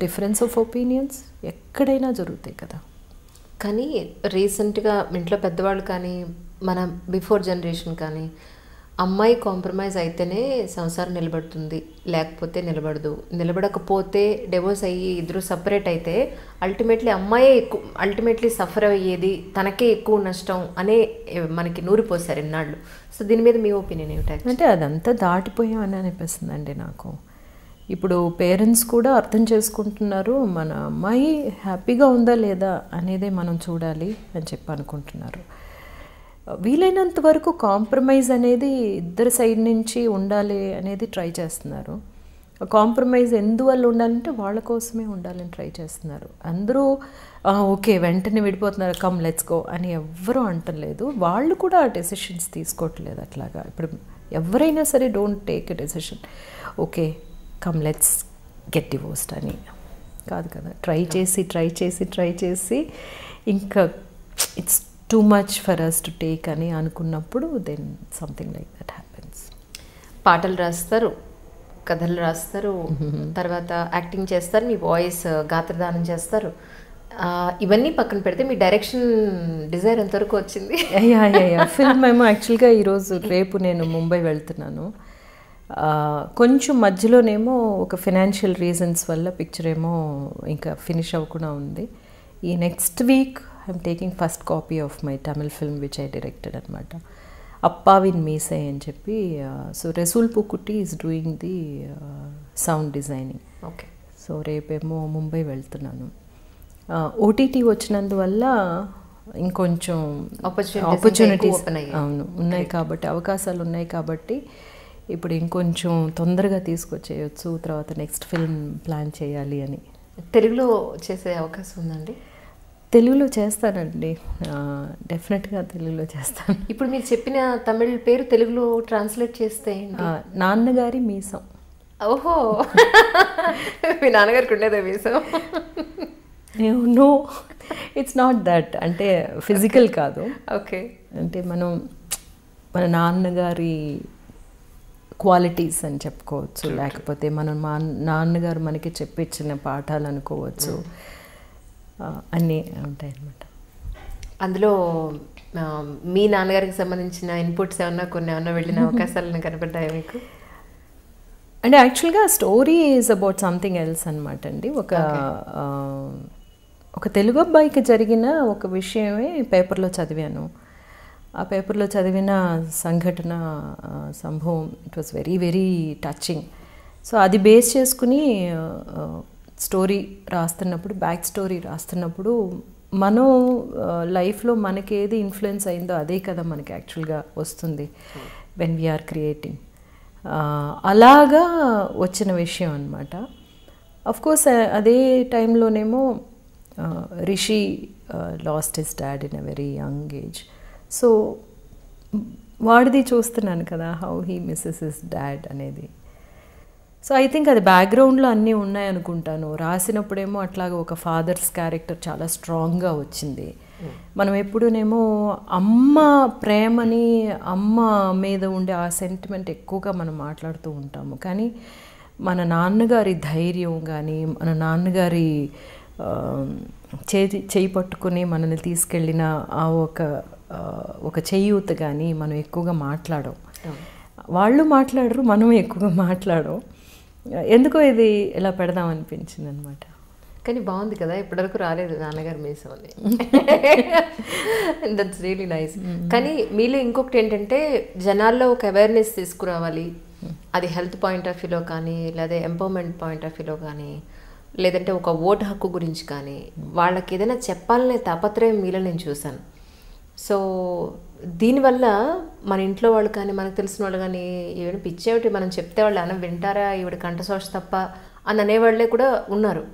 difference of opinions ఎక్కడైనా జరుగుతాయి కదా. కానీ రీసెంట్గా ఇంట్లో పెద్దవాళ్ళు కానీ మన బిఫోర్ జనరేషన్ కానీ అమ్మాయి కాంప్రమైజ్ అయితేనే సంసారం నిలబడుతుంది, లేకపోతే నిలబడదు, నిలబడకపోతే డివోర్స్ అయ్యి ఇద్దరు సపరేట్ అయితే అల్టిమేట్లీ సఫర్ అయ్యేది, తనకే ఎక్కువ నష్టం అనే మనకి నూరిపోసారు ఇన్నాళ్ళు. సో దీని మీద మీ ఒపీనియన్ ఏమిటి? అంటే అదంతా దాటిపోయామని అనిపిస్తుందండి నాకు. ఇప్పుడు పేరెంట్స్ కూడా అర్థం చేసుకుంటున్నారు, మన అమ్మాయి హ్యాపీగా ఉందా లేదా అనేదే మనం చూడాలి అని చెప్పి అనుకుంటున్నారు. వీలైనంత వరకు కాంప్రమైజ్ అనేది ఇద్దరు సైడ్ నుంచి ఉండాలి అనేది ట్రై చేస్తున్నారు. కాంప్రమైజ్ ఎందువల్ల ఉండాలంటే వాళ్ళ కోసమే ఉండాలని ట్రై చేస్తున్నారు. అందరూ ఓకే వెంటనే విడిపోతున్నారు, కమ్ లెట్స్ గో అని ఎవ్వరూ అంటలేదు. వాళ్ళు కూడా ఆ డెసిషన్స్ తీసుకోవట్లేదు అట్లాగా. ఇప్పుడు ఎవరైనా సరే don't take a decision okay come let's get divorced అని కాదు కదా. ట్రై చేసి ఇంకా it's too much for us to take అని అనుకున్నప్పుడు then something like that happens. పాటలు రాస్తారు, కథలు రాస్తారు, తర్వాత యాక్టింగ్ చేస్తారు, మీ వాయిస్ గాత్రదానం చేస్తారు. ఇవన్నీ పక్కన పెడితే మీ డైరెక్షన్ డిజైర్ ఎంతవరకు వచ్చింది? ఫిల్మ్ ఏమో యాక్చువల్గా రేపు నేను ముంబై వెళ్తున్నాను. కొంచెం మధ్యలోనేమో ఒక ఫినాన్షియల్ రీజన్స్ వల్ల పిక్చర్ ఏమో ఇంకా ఫినిష్ అవ్వకుండా ఉంది. ఈ next week I'm taking first copy of my Tamil film which I directed అనమాట, అప్పావిన్ మీసై అని చెప్పి. So Resul Pookutty is doing the sound designing. Okay. So రేపేమో ముంబై వెళ్తున్నాను. ఓటీటీ వచ్చినందువల్ల ఇంకొంచెం ఆపర్చునిటీస్ అవును ఉన్నాయి కాబట్టి, అవకాశాలు ఉన్నాయి కాబట్టి ఇప్పుడు ఇంకొంచెం తొందరగా తీసుకొచ్చేయచ్చు. తర్వాత నెక్స్ట్ ఫిల్మ్ ప్లాన్ చేయాలి అని. తెలుగులో చేసే అవకాశం ఉందండి? తెలుగులో చేస్తానండి, డెఫినెట్గా తెలుగులో చేస్తాను. ఇప్పుడు మీరు చెప్పిన తమిళ్ పేరు తెలుగులో ట్రాన్స్లేట్ చేస్తే నాన్నగారి మీసం. ఓహో, మీ నాన్నగారికి ఉండేదా మీసం? No, it's not that. అంటే ఫిజికల్ కాదు. ఓకే. అంటే మన నాన్నగారి క్వాలిటీస్ అని చెప్పుకోవచ్చు, లేకపోతే మా నాన్నగారు మనకి చెప్పించిన పాఠాలు అనుకోవచ్చు, అన్నీ ఉంటాయి అన్నమాట. అందులో మీ నాన్నగారికి సంబంధించిన ఇన్పుట్స్ ఏమన్నా వెళ్ళిన అవకాశాలను కనపడ్డాయా మీకు? అంటే యాక్చువల్గా story is about something else అనమాట అండి. ఒక తెలుగు అబ్బాయికి జరిగిన ఒక విషయమే పేపర్లో చదివాను. ఆ పేపర్లో చదివిన సంభవం it was very very touching. So అది బేస్ చేసుకుని స్టోరీ రాస్తున్నప్పుడు, బ్యాక్ స్టోరీ రాస్తున్నప్పుడు మనం లైఫ్లో మనకి ఏది ఇన్ఫ్లుయెన్స్ అయిందో అదే కదా మనకి యాక్చువల్గా వస్తుంది వెన్ వీఆర్ క్రియేటింగ్. అలాగా వచ్చిన విషయం అనమాట. అఫ్కోర్స్ అదే టైంలోనేమో Rishi lost his dad in a very young age. So వాడిది చూస్తున్నాను కదా, how he misses his dad అనేది. సో ఐ థింక్ అది బ్యాక్గ్రౌండ్లో అన్నీ ఉన్నాయనుకుంటాను. రాసినప్పుడేమో అట్లాగా ఒక ఫాదర్స్ క్యారెక్టర్ చాలా స్ట్రాంగ్గా వచ్చింది. మనం ఎప్పుడూనేమో అమ్మ ప్రేమని, అమ్మ మీద ఉండే ఆ సెంటిమెంట్ ఎక్కువగా మనం మాట్లాడుతూ ఉంటాము. కానీ మన నాన్నగారి ధైర్యం కానీ, మన నాన్నగారి చేయి పట్టుకుని మనల్ని తీసుకెళ్ళిన ఆ ఒక చేయూత కానీ మనం ఎక్కువగా మాట్లాడం. వాళ్ళు మాట్లాడరు, మనం ఎక్కువగా మాట్లాడం. ఎందుకో ఇది ఇలా పెడదాం అనిపించింది అనమాట. కానీ బాగుంది కదా, ఇప్పటివరకు రాలేదు నాన్నగారు మీసం అని. That's really nice. కానీ మీలో ఇంకొకటి ఏంటంటే జనాల్లో ఒక అవేర్నెస్ తీసుకురావాలి. అది హెల్త్ పాయింట్ ఆఫ్ వ్యూలో కానీ, లేదా ఎంపవర్మెంట్ పాయింట్ ఆఫ్ వ్యూలో కానీ, లేదంటే ఒక ఓటు హక్కు గురించి కానీ వాళ్ళకి ఏదైనా చెప్పాలనే తాపత్రయం మీలో నేను చూశాను. సో దీనివల్ల మన ఇంట్లో వాళ్ళు కానీ, మనకు తెలిసిన వాళ్ళు కానీ, ఈవిడ పిచ్చేమిటి మనం చెప్తే వాళ్ళు అన్న వింటారా, ఈవిడ కంఠశోష తప్ప అని అనేవాళ్ళే కూడా ఉన్నారు.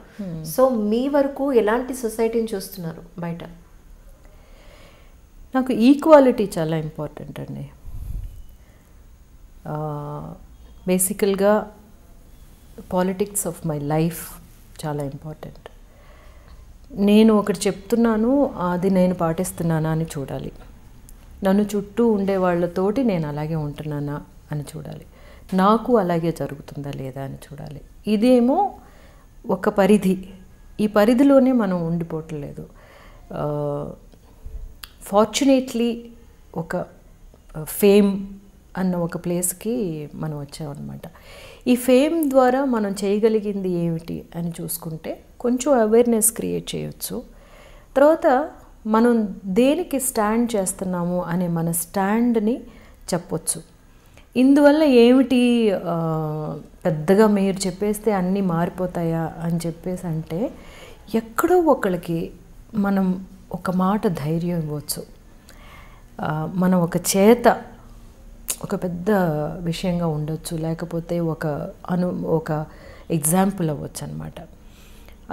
సో మీ వరకు ఎలాంటి సొసైటీని చూస్తున్నారు బయట? నాకు ఈక్వాలిటీ చాలా ఇంపార్టెంట్ అండి. బేసికల్గా పాలిటిక్స్ ఆఫ్ మై లైఫ్ చాలా ఇంపార్టెంట్. నేను ఒకటి చెప్తున్నాను, అది నేను పాటిస్తున్నానా అని చూడాలి. నన్ను చుట్టూ ఉండే వాళ్ళతోటి నేను అలాగే ఉంటున్నానా అని చూడాలి. నాకు అలాగే జరుగుతుందా లేదా అని చూడాలి. ఇదేమో ఒక పరిధి. ఈ పరిధిలోనే మనం ఉండిపోవట్లేదు. ఫార్చునేట్లీ ఒక ఫేమ్ అన్న ఒక ప్లేస్కి మనం వచ్చామన్నమాట. ఈ ఫేమ్ ద్వారా మనం చేయగలిగింది ఏమిటి అని చూసుకుంటే కొంచెం అవేర్నెస్ క్రియేట్ చేయొచ్చు. తర్వాత మనం దేనికి స్టాండ్ చేస్తున్నాము అనే మన స్టాండ్ని చెప్పొచ్చు. ఇందువల్ల ఏమిటి పెద్దగా మీరు చెప్పేస్తే అన్నీ మారిపోతాయా అని చెప్పేసి అంటే, ఎక్కడో ఒకళ్ళకి మనం ఒక మాట ధైర్యం ఇవ్వచ్చు. మనం ఒక చేత ఒక పెద్ద విషయంగా ఉండొచ్చు, లేకపోతే ఒక ఎగ్జాంపుల్ అవ్వచ్చు అనమాట.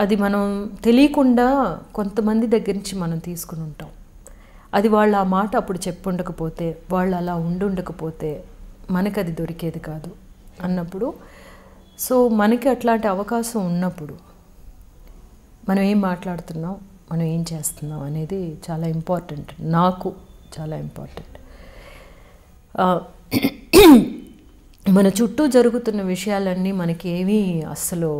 అది మనం తెలియకుండా కొంతమంది దగ్గర నుంచి మనం తీసుకుని ఉంటాం. అది వాళ్ళు ఆ మాట అప్పుడు చెప్పుండకపోతే, వాళ్ళు అలా ఉండుండకపోతే మనకు అది దొరికేది కాదు అన్నప్పుడు. సో మనకి అట్లాంటి అవకాశం ఉన్నప్పుడు మనం ఏం మాట్లాడుతున్నాం, మనం ఏం చేస్తున్నాం అనేది చాలా ఇంపార్టెంట్. నాకు చాలా ఇంపార్టెంట్. మన చుట్టూ జరుగుతున్న విషయాలన్నీ మనకేమీ అస్సలు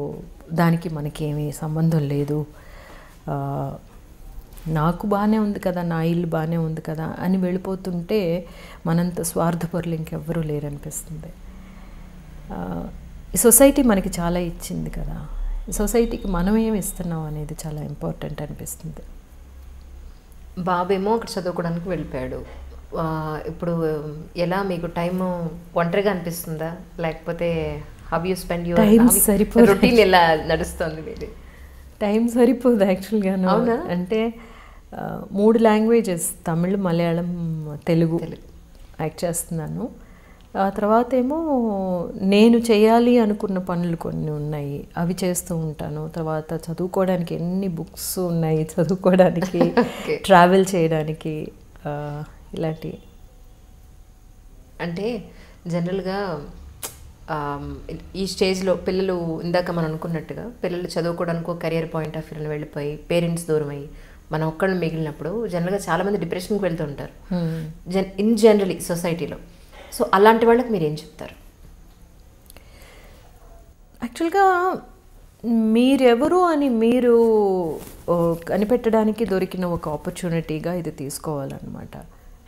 దానికి మనకేమీ సంబంధం లేదు. నాకు బాగానే ఉంది కదా, నా ఇల్లు బాగానే ఉంది కదా అని వెళ్ళిపోతుంటే మనంత స్వార్థపరులు ఇంకెవ్వరూ లేరనిపిస్తుంది. ఈ సొసైటీ మనకి చాలా ఇచ్చింది కదా, ఈ సొసైటీకి మనం ఏమి ఇస్తున్నాం అనేది చాలా ఇంపార్టెంట్ అనిపిస్తుంది. బాబేమో అక్కడ చదువుకోవడానికి వెళ్ళిపోయాడు. ఇప్పుడు ఎలా మీకు టైం ఒంటరిగా అనిపిస్తుందా, లేకపోతే how you spend your routine ఎలా నడుస్తుంది మీది? టైం సరిపోదు యాక్చువల్గాను. అంటే 3 లాంగ్వేజెస్, తమిళ్, మలయాళం, తెలుగు యాక్ట్ చేస్తున్నాను. ఆ తర్వాత ఏమో నేను చేయాలి అనుకున్న పనులు కొన్ని ఉన్నాయి, అవి చేస్తూ ఉంటాను. తర్వాత చదువుకోవడానికి ఎన్ని బుక్స్ ఉన్నాయి చదువుకోవడానికి, ట్రావెల్ చేయడానికి, ఇలాంటి. అంటే జనరల్గా ఈ స్టేజ్లో పిల్లలు, ఇందాక మనం అనుకున్నట్టుగా పిల్లలు చదువుకోవడానికి ఒక కెరియర్ పాయింట్ ఆఫ్ వ్యూలో వెళ్ళిపోయి పేరెంట్స్ దూరం అయ్యి మనం ఒక్కళ్ళు మిగిలినప్పుడు జనరల్గా చాలామంది డిప్రెషన్కి వెళ్తూ ఉంటారు ఇన్ జనరలీ సొసైటీలో. సో అలాంటి వాళ్ళకి మీరు ఏం చెప్తారు? యాక్చువల్గా మీరెవరు అని మీరు కనిపెట్టడానికి దొరికిన ఒక ఆపర్చునిటీగా ఇది తీసుకోవాలన్నమాట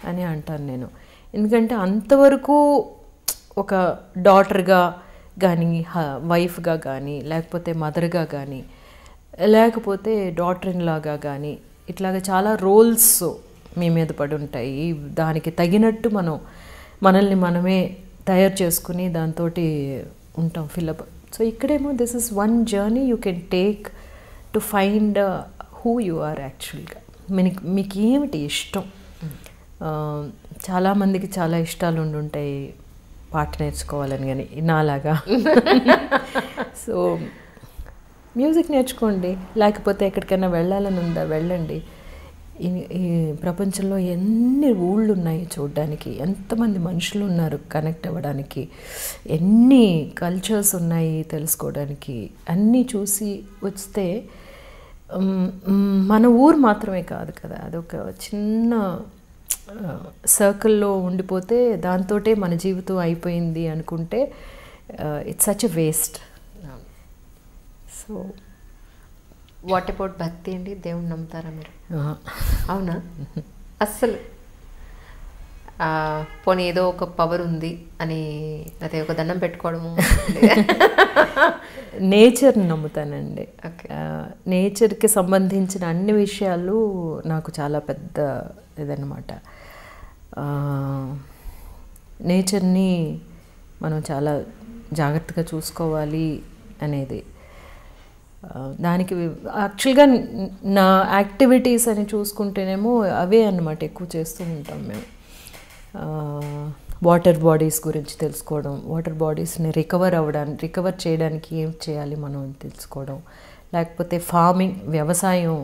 అని అంటాను నేను. ఎందుకంటే అంతవరకు ఒక డాటర్గా కానీ, వైఫ్గా కానీ, లేకపోతే మదర్గా కానీ, లేకపోతే డాటర్ ఇన్ లాగా కానీ, ఇట్లాగా చాలా రోల్స్ మీ మీద పడి ఉంటాయి. దానికి తగినట్టు మనల్ని మనమే తయారు చేసుకుని దాంతో ఉంటాం ఫిల్అప్. సో ఇక్కడేమో this is one journey you can take to find who you are యాక్చువల్గా. మీకు ఏమిటి ఇష్టం? చాలామందికి చాలా ఇష్టాలు ఉండుంటాయి పాట నేర్చుకోవాలని, కానీ నాలాగా. సో మ్యూజిక్ నేర్చుకోండి, లేకపోతే ఎక్కడికైనా వెళ్ళాలని ఉందా వెళ్ళండి. ఈ ప్రపంచంలో ఎన్ని ఊళ్ళు ఉన్నాయి చూడడానికి, ఎంతమంది మనుషులు ఉన్నారు కనెక్ట్ అవ్వడానికి, ఎన్ని కల్చర్స్ ఉన్నాయి తెలుసుకోవడానికి. అన్నీ చూసి వస్తే మన ఊరు మాత్రమే కాదు కదా, అదొక చిన్న సర్కిల్లో ఉండిపోతే దాంతోటే మన జీవితం అయిపోయింది అనుకుంటే it's such a waste. So what about భక్తి అండి? దేవుణ్ణి నమ్ముతారా మీరు? అవునా? అస్సలు పోనీ ఏదో ఒక పవర్ ఉంది అని అదే ఒక దండం పెట్టుకోవడము? నేచర్ని నమ్ముతానండి. నేచర్కి సంబంధించిన అన్ని విషయాలు నాకు చాలా పెద్ద ఇదన్నమాట. నేచర్ని మనం చాలా జాగ్రత్తగా చూసుకోవాలి అనేది. దానికి యాక్చువల్గా నా యాక్టివిటీస్ అని చూసుకుంటేనేమో అవే అన్నమాట ఎక్కువ చేస్తూ ఉంటాం మేము. వాటర్ బాడీస్ గురించి తెలుసుకోవడం, వాటర్ బాడీస్ని రికవర్ చేయడానికి ఏం చేయాలి మనం తెలుసుకోవడం, లేకపోతే ఫార్మింగ్, వ్యవసాయం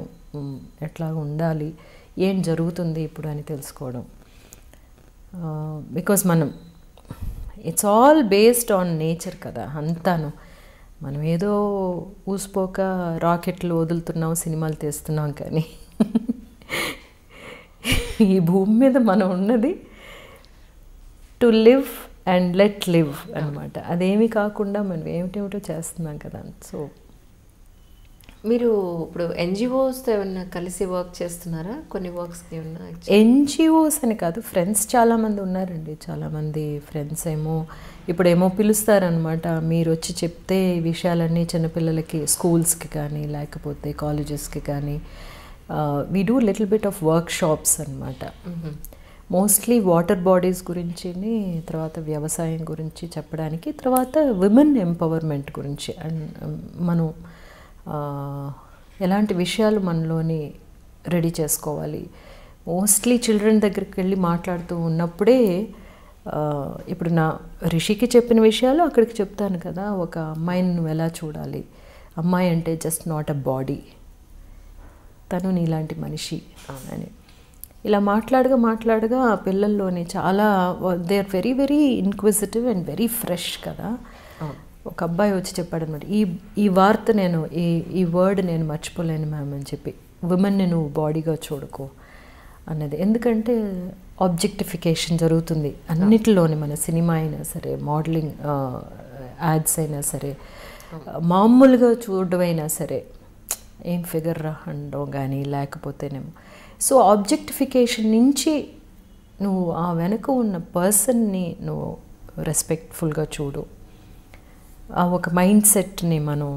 ఎట్లా ఉండాలి, ఏం జరుగుతుంది ఇప్పుడు అని తెలుసుకోవడం. Because it's all based on nature కదా అంతాను. మనం ఏదో ఊసిపోక రాకెట్లు వదులుతున్నాం, సినిమాలు తీస్తున్నాం, కానీ ఈ భూమి మీద మనం ఉన్నది to live and let live అనమాట. అదేమీ కాకుండా మనం ఏమిటేమిటో చేస్తున్నాం కదా. సో మీరు ఇప్పుడు ఎన్జిఓస్తో ఏమన్నా కలిసి వర్క్ చేస్తున్నారా? కొన్ని వర్క్స్కి ఏమన్నా? ఎన్జిఓస్ అని కాదు, ఫ్రెండ్స్ చాలామంది ఉన్నారండి. చాలామంది ఫ్రెండ్స్ ఇప్పుడేమో పిలుస్తారనమాట. మీరు వచ్చి చెప్తే ఈ విషయాలన్నీ చిన్నపిల్లలకి స్కూల్స్కి కానీ లేకపోతే కాలేజెస్కి కానీ we do little bit of work shops అనమాట. మోస్ట్లీ వాటర్ బాడీస్ గురించి, తర్వాత వ్యవసాయం గురించి చెప్పడానికి, తర్వాత విమెన్ ఎంపవర్మెంట్ గురించి. అండ్ మనం ఎలాంటి విషయాలు మనలోని రెడీ చేసుకోవాలి. మోస్ట్లీ చిల్డ్రన్ దగ్గరికి వెళ్ళి మాట్లాడుతూ ఉన్నప్పుడే ఇప్పుడు నా రిషికి చెప్పిన విషయాలు అక్కడికి చెప్తాను కదా. ఒక అమ్మాయిని నువ్వు ఎలా చూడాలి, అమ్మాయి అంటే జస్ట్ నాట్ అ బాడీ, తను నీలాంటి మనిషి అని ఇలా మాట్లాడగా పిల్లల్లోని చాలా they are very very inquisitive and very fresh కదా. ఒక అబ్బాయి వచ్చి చెప్పాడు అనమాట, ఈ వార్త నేను ఈ వర్డ్ నేను మర్చిపోలేను మ్యామ్ అని చెప్పి, విమెన్ని నువ్వు బాడీగా చూడకు అన్నది. ఎందుకంటే ఆబ్జెక్టిఫికేషన్ జరుగుతుంది అన్నిటిలోని, మన సినిమా అయినా సరే, మోడలింగ్ యాడ్స్ అయినా సరే, మామూలుగా చూడడమైనా సరే, ఏం ఫిగర్ అనడం కానీ లేకపోతేనేమో. సో ఆబ్జెక్టిఫికేషన్ నుంచి నువ్వు ఆ వెనక ఉన్న పర్సన్ని నువ్వు రెస్పెక్ట్ఫుల్గా చూడు. ఆ ఒక మైండ్ సెట్ని మనం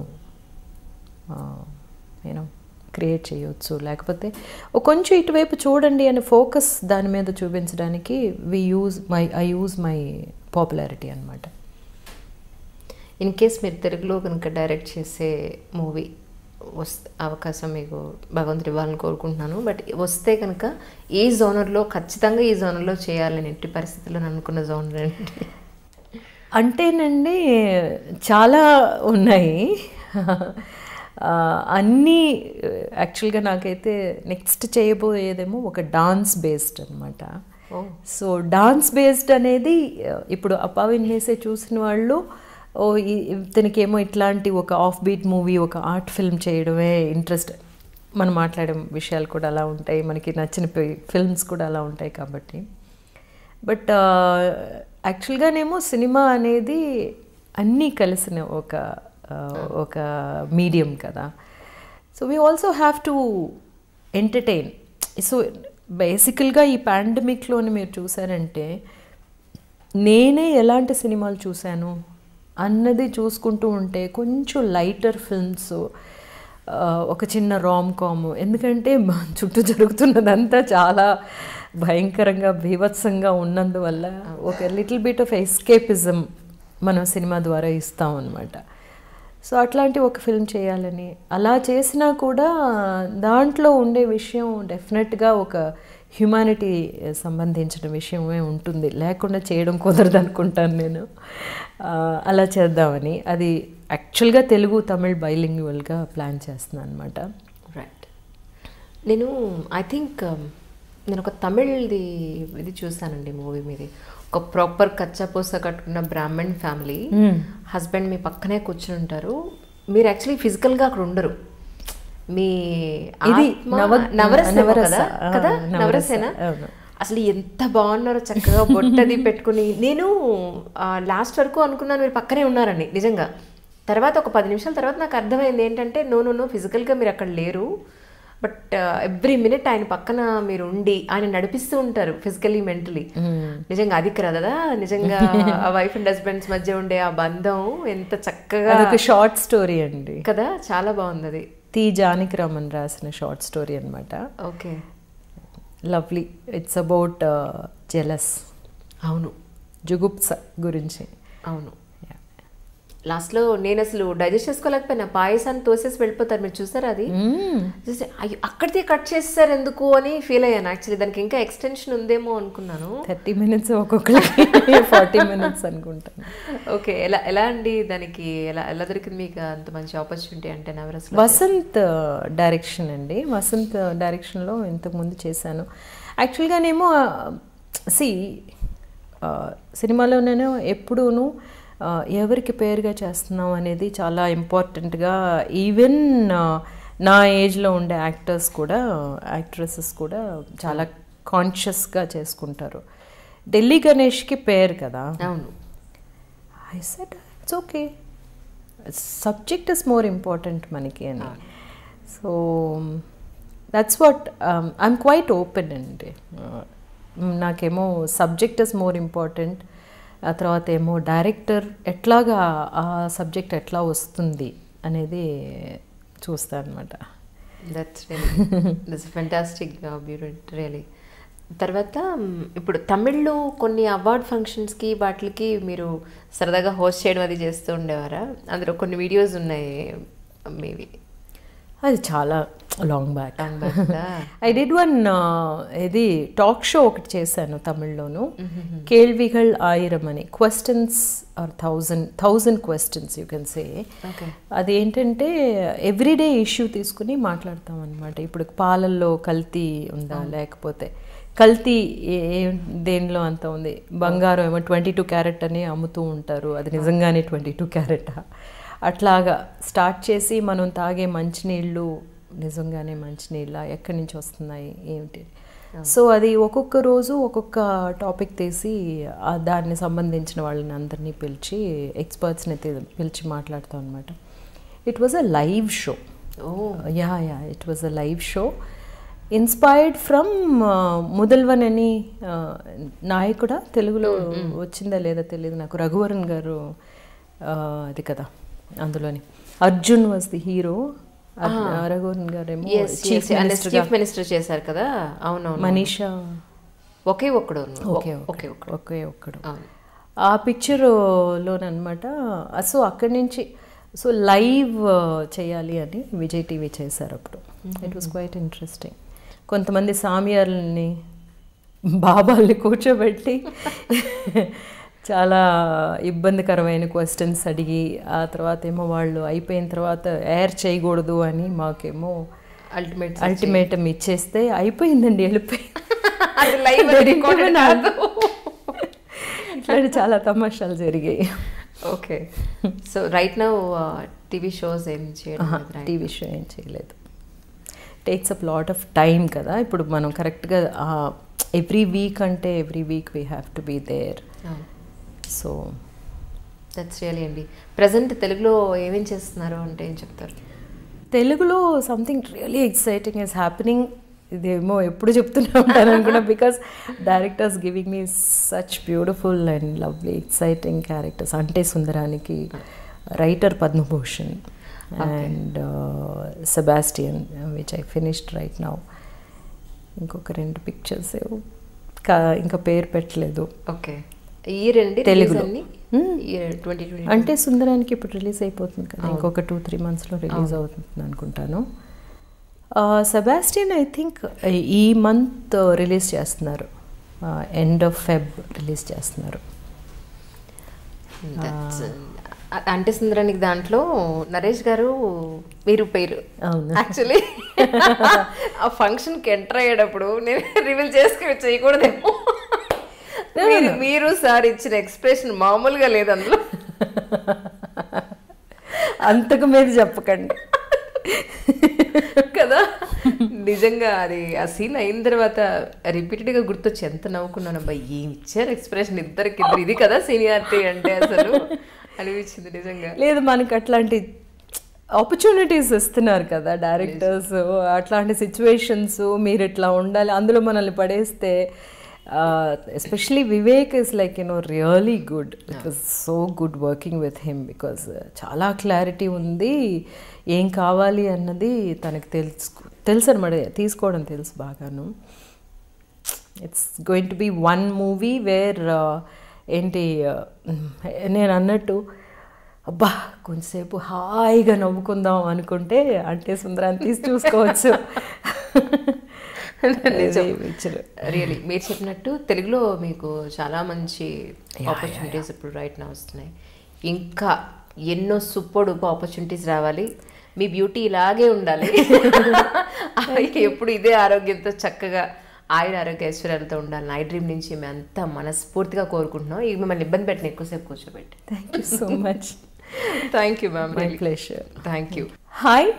క్రియేట్ చేయవచ్చు. లేకపోతే కొంచెం ఇటువైపు చూడండి అని ఫోకస్ దాని మీద చూపించడానికి ఐ యూజ్ మై పాపులారిటీ అనమాట. ఇన్ కేస్ మీరు తెలుగులో కనుక డైరెక్ట్ చేసే మూవీ అవకాశం మీకు భగవంతుడు ఇవ్వాలని కోరుకుంటున్నాను. బట్ వస్తే కనుక ఏ జోనర్లో, ఖచ్చితంగా ఈ జోనర్లో చేయాలని ఎట్టి పరిస్థితుల్లో అనుకున్న జోనర్ ఏంటి? అంటేనండి చాలా ఉన్నాయి. అన్నీ యాక్చువల్గా నాకైతే నెక్స్ట్ చేయబోయేదేమో ఒక డాన్స్ బేస్డ్ అనమాట. సో డాన్స్ బేస్డ్ అనేది ఇప్పుడు అపావిన్నేసే చూసిన వాళ్ళు ఇతనికేమో ఇట్లాంటి ఒక ఆఫ్ బీట్ మూవీ, ఒక ఆర్ట్ ఫిల్మ్ చేయడమే ఇంట్రెస్ట్. మనం మాట్లాడే విషయాలు కూడా అలా ఉంటాయి, మనకి నచ్చిన ఫిల్మ్స్ కూడా అలా ఉంటాయి కాబట్టి. బట్ యాక్చువల్గానేమో సినిమా అనేది అన్నీ కలిసిన ఒక మీడియం కదా. So we also have to entertain. So బేసికల్గా ఈ పాండమిక్లోని మీరు చూసారంటే నేనే ఎలాంటి సినిమాలు చూశాను అన్నది చూసుకుంటూ ఉంటే కొంచెం లైటర్ ఫిల్మ్స్, ఒక చిన్న రామ్ కామ్, ఎందుకంటే చుట్టూ జరుగుతున్నదంతా చాలా భయంకరంగా బీభత్సంగా ఉన్నందువల్ల ఒక లిటిల్ బిట్ ఆఫ్ ఎస్కేపిజం మనం సినిమా ద్వారా ఇస్తాం అన్నమాట. సో అట్లాంటి ఒక ఫిల్మ్ చేయాలని, అలా చేసినా కూడా దాంట్లో ఉండే విషయం డెఫినెట్గా ఒక హ్యుమానిటీ సంబంధించిన విషయమే ఉంటుంది, లేకుండా చేయడం కుదరదు అనుకుంటాను నేను. అలా చేద్దామని, అది యాక్చువల్గా తెలుగు తమిళ్ బైలింగ్యువల్గా ప్లాన్ చేస్తున్నాను అనమాట. రైట్. నేను ఐ థింక్ నేను ఒక తమిళ్ది ఇది చూసానండి, మూవీ మీది. ఒక ప్రాపర్ కచ్చా పూస కట్టుకున్న బ్రాహ్మణ్ ఫ్యామిలీ, హస్బెండ్ మీ పక్కనే కూర్చుని ఉంటారు, మీరు యాక్చువల్లీ ఫిజికల్గా అక్కడ ఉండరు, మీ నవరసేనా అసలు ఎంత బాగున్నారో, చక్కగా బొట్టది పెట్టుకుని. నేను లాస్ట్ వరకు అనుకున్నాను మీరు పక్కనే ఉన్నారని నిజంగా. తర్వాత ఒక 10 నిమిషాల తర్వాత నాకు అర్థమైంది ఏంటంటే నో ఫిజికల్గా మీరు అక్కడ లేరు, బట్ ఎవ్రీ మినిట్ ఆయన పక్కన మీరు ఉండి ఆయన నడిపిస్తూ ఉంటారు ఫిజికలీ మెంటలీ. నిజంగా అది కదా నిజంగా వైఫ్ అండ్ హస్బెండ్స్ మధ్య ఉండే ఆ బంధం ఎంత చక్కగా. ఒక షార్ట్ స్టోరీ అండి కదా, చాలా బాగుంది అది. టి జానకి రామన్ రాసిన షార్ట్ స్టోరీ అనమాట. Okay, lovely. It's about jealous. అవును, జుగుప్స గురించి. అవును. లాస్ట్లో నేను అసలు డైజెస్ట్ చేసుకోలేకపోయినా, పాయసాన్ని తోసేసి వెళ్ళిపోతారు, మీరు చూసారా అది? అక్కడితే కట్ చేస్తారు ఎందుకు అని ఫీల్ అయ్యాను యాక్చువల్లీ. దానికి ఇంకా ఎక్స్టెన్షన్ ఉందేమో అనుకున్నాను. 30 minutes ఒక్కొక్కరికి 40 minutes అనుకుంటాను. ఓకే, ఎలా అండి దానికి ఎలా దొరికింది మీకు అంత మంచి ఆపర్చునిటీ? అంటే నవరస్ వసంత్ డైరెక్షన్ అండి. వసంత్ డైరెక్షన్లో ఇంతకుముందు చేశాను. యాక్చువల్గానేమో సినిమాలోనేమో ఎప్పుడూను ఎవరికి పేరుగా చేస్తున్నాం అనేది చాలా ఇంపార్టెంట్గా, ఈవెన్ నా ఏజ్లో ఉండే యాక్టర్స్ కూడా యాక్ట్రెసెస్ కూడా చాలా కాన్షియస్గా చేసుకుంటారు. ఢిల్లీ గణేష్కి పేరు కదా. అవును. I said it's okay, subject is more important మనకి అని. So that's what I'm quite open అండి. నాకేమో సబ్జెక్ట్ ఇస్ మోర్ ఇంపార్టెంట్, ఆ తర్వాత ఏమో డైరెక్టర్ ఎట్లాగా ఆ సబ్జెక్ట్ ఎట్లా వస్తుంది అనేది చూస్తాను అనమాట. That's fantastic really. తర్వాత ఇప్పుడు తమిళ్లో కొన్ని అవార్డ్ ఫంక్షన్స్కి వాటికి మీరు సరదాగా హోస్ట్ చేయడం అది చేస్తూ ఉండేవారా? అందులో కొన్ని వీడియోస్ ఉన్నాయి మేబీ. అది చాలా long back. I did one ఇది టాక్ షో ఒకటి చేశాను తమిళ్లోను, కేల్విగల్ ఆయిరం అని. Questions or 1000 questions you can say. అదేంటంటే ఎవ్రీడే ఇష్యూ తీసుకుని మాట్లాడతాం అనమాట. ఇప్పుడు పాలల్లో కల్తీ ఉందా, లేకపోతే కల్తీ దేనిలో అంత ఉంది, బంగారం ఏమో 22 క్యారెట్ అని అమ్ముతూ ఉంటారు, అది నిజంగానే 22 క్యారెటా? అట్లాగా స్టార్ట్ చేసి మనం తాగే మంచినీళ్ళు నిజంగానే మంచినీళ్ళ, ఎక్కడి నుంచి వస్తున్నాయి ఏమిటి. సో అది ఒక్కొక్క రోజు ఒక్కొక్క టాపిక్ తీసి దాన్ని సంబంధించిన వాళ్ళని అందరినీ పిలిచి ఎక్స్పర్ట్స్ని పిలిచి మాట్లాడతాం అనమాట. It was a live show. Yeah it was a live show inspired from Mudhalvan అని నాయకుడా, తెలుగులో వచ్చిందా లేదా తెలియదు నాకు, రఘువరన్ గారు అది కదా అందులోని. Arjun was the hero, Raghuvaran గారు ఏమో చీఫ్ మినిస్టర్ చేశారు కదా. అవునవును. మనీషా ఒకే ఒక్కడు. ఆ పిక్చర్లోనమాట. సో అక్కడి నుంచి సో లైవ్ చేయాలి అని విజయ్ టీవీ చేశారు అప్పుడు. It was quite interesting. కొంతమంది సామియార్లని బాబాల్ని కూర్చోబెట్టి చాలా ఇబ్బందికరమైన క్వశ్చన్స్ అడిగి, ఆ తర్వాత ఏమో వాళ్ళు అయిపోయిన తర్వాత ఎయిర్ చేయకూడదు అని మాకేమో అల్టిమేటం ఇచ్చేస్తే అయిపోయిందండి, వెళ్ళిపోయింది. ఇట్లాంటి చాలా తమాషాలు జరిగాయి. Okay. So right now TV shows ఏం చేయలేదు? టీవీ షో ఏం చేయలేదు. Takes up lot of time కదా. ఇప్పుడు మనం కరెక్ట్గా ఎవ్రీ వీక్ అంటే every week we have to be there. So that's really అండి. ప్రజెంట్ తెలుగులో ఏమేం చేస్తున్నారు అంటే ఏం చెప్తారు? తెలుగులో something really exciting is happening. ఇదేమో ఎప్పుడు చెప్తూనే ఉంటాను అనుకున్నా, because directors giving me such beautiful and lovely exciting characters. అంటే సుందరానికి writer Padma Bhushan and Sebastian which I finished right now. ఇంకొక 2 పిక్చర్స్ ఇంకా పేరు పెట్టలేదు. ఓకే. ఈ 2 తెలుగులో 2020 అంటే సుందరానికి ఇప్పుడు రిలీజ్ అయిపోతుంది కదా, ఇంకొక 2-3 monthsలో రిలీజ్ అవుతుంది అనుకుంటాను. సెబాస్టియన్ ఐ థింక్ ఈ మంత్ రిలీజ్ చేస్తున్నారు, ఎండ్ ఆఫ్ ఫెబ్ రిలీజ్ చేస్తున్నారు. అంటే సుందరానికి దాంట్లో నరేష్ గారు మీరు పేరు యాక్చువల్లీ ఆ ఫంక్షన్కి ఎంటర్ అయ్యేటప్పుడు నేను రివీల్ చేయకూడదేమో. మీరు సార్ ఇచ్చిన ఎక్స్ప్రెషన్ మామూలుగా లేదు అందులో. అంతకు మీద చెప్పకండి కదా. నిజంగా అది ఆ సీన్ అయిన తర్వాత రిపీటెడ్గా గుర్తొచ్చి ఎంత నవ్వుకున్నాను. అబ్బా ఏం ఇచ్చారు ఎక్స్ప్రెషన్ ఇద్దరికి, ఇది కదా సీనియారిటీ అంటే అసలు అనిపించింది నిజంగా. లేదు, మనకి అట్లాంటి ఆపర్చునిటీస్ ఇస్తున్నారు కదా డైరెక్టర్స్, అట్లాంటి సిచ్యువేషన్స్ మీరు ఇట్లా ఉండాలి, అందులో మనల్ని పడేస్తే. Especially Vivek is like really good. It was so good working with him because చాలా క్లారిటీ ఉంది, ఏం కావాలి అన్నది తనకు తెలుసు అనమాట, తీసుకోవడం తెలుసు బాగాను. It's going to be one movie where ఏంటి నేను అన్నట్టు అబ్బా కొంచెంసేపు హాయిగా నవ్వుకుందాం అనుకుంటే అంటే సుందరాన్ని తీసి చూసుకోవచ్చు. రియలీ మీరు చెప్పినట్టు తెలుగులో మీకు చాలా మంచి ఆపర్చునిటీస్ ఇప్పుడు రైట్ నా వస్తున్నాయి. ఇంకా ఎన్నో సూపర్ ఆపర్చునిటీస్ రావాలి. మీ బ్యూటీ ఇలాగే ఉండాలి, ఎప్పుడు ఇదే ఆరోగ్యంతో చక్కగా ఆయుర ఆరోగ్య ఐశ్వర్యాలతో ఉండాలని ఐ డ్రీమ్ నుంచి మేము అంతా మనస్ఫూర్తిగా కోరుకుంటున్నాం. ఇవి మిమ్మల్ని ఇబ్బంది పెట్టిన ఎక్కువసేపు కూర్చోబెట్టి. Thank you so much. Thank you ma'am, my pleasure. Thank you. Hi,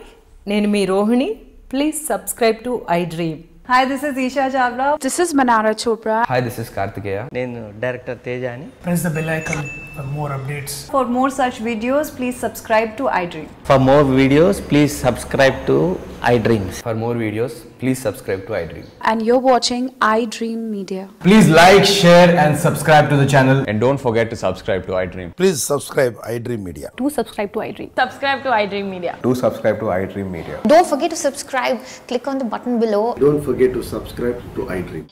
నేను మీ Rohini. Please subscribe to I dream. Hi, this is Isha Chavla. This is Manara Chopra. Hi, this is Kartikeya. నేను డైరెక్టర్ తేజ అని. Press the bell icon for more updates. For more such videos, please subscribe to iDream. For more videos, please subscribe to iDreams. For more videos, please subscribe to iDream. And you're watching iDream Media. Please like, share and subscribe to the channel. And don't forget to subscribe to iDream. Please subscribe iDream Media. Do subscribe to iDream. Subscribe to iDream Media. Do subscribe to iDream Media. Don't forget to subscribe. Click on the button below. Don't forget to subscribe to iDream.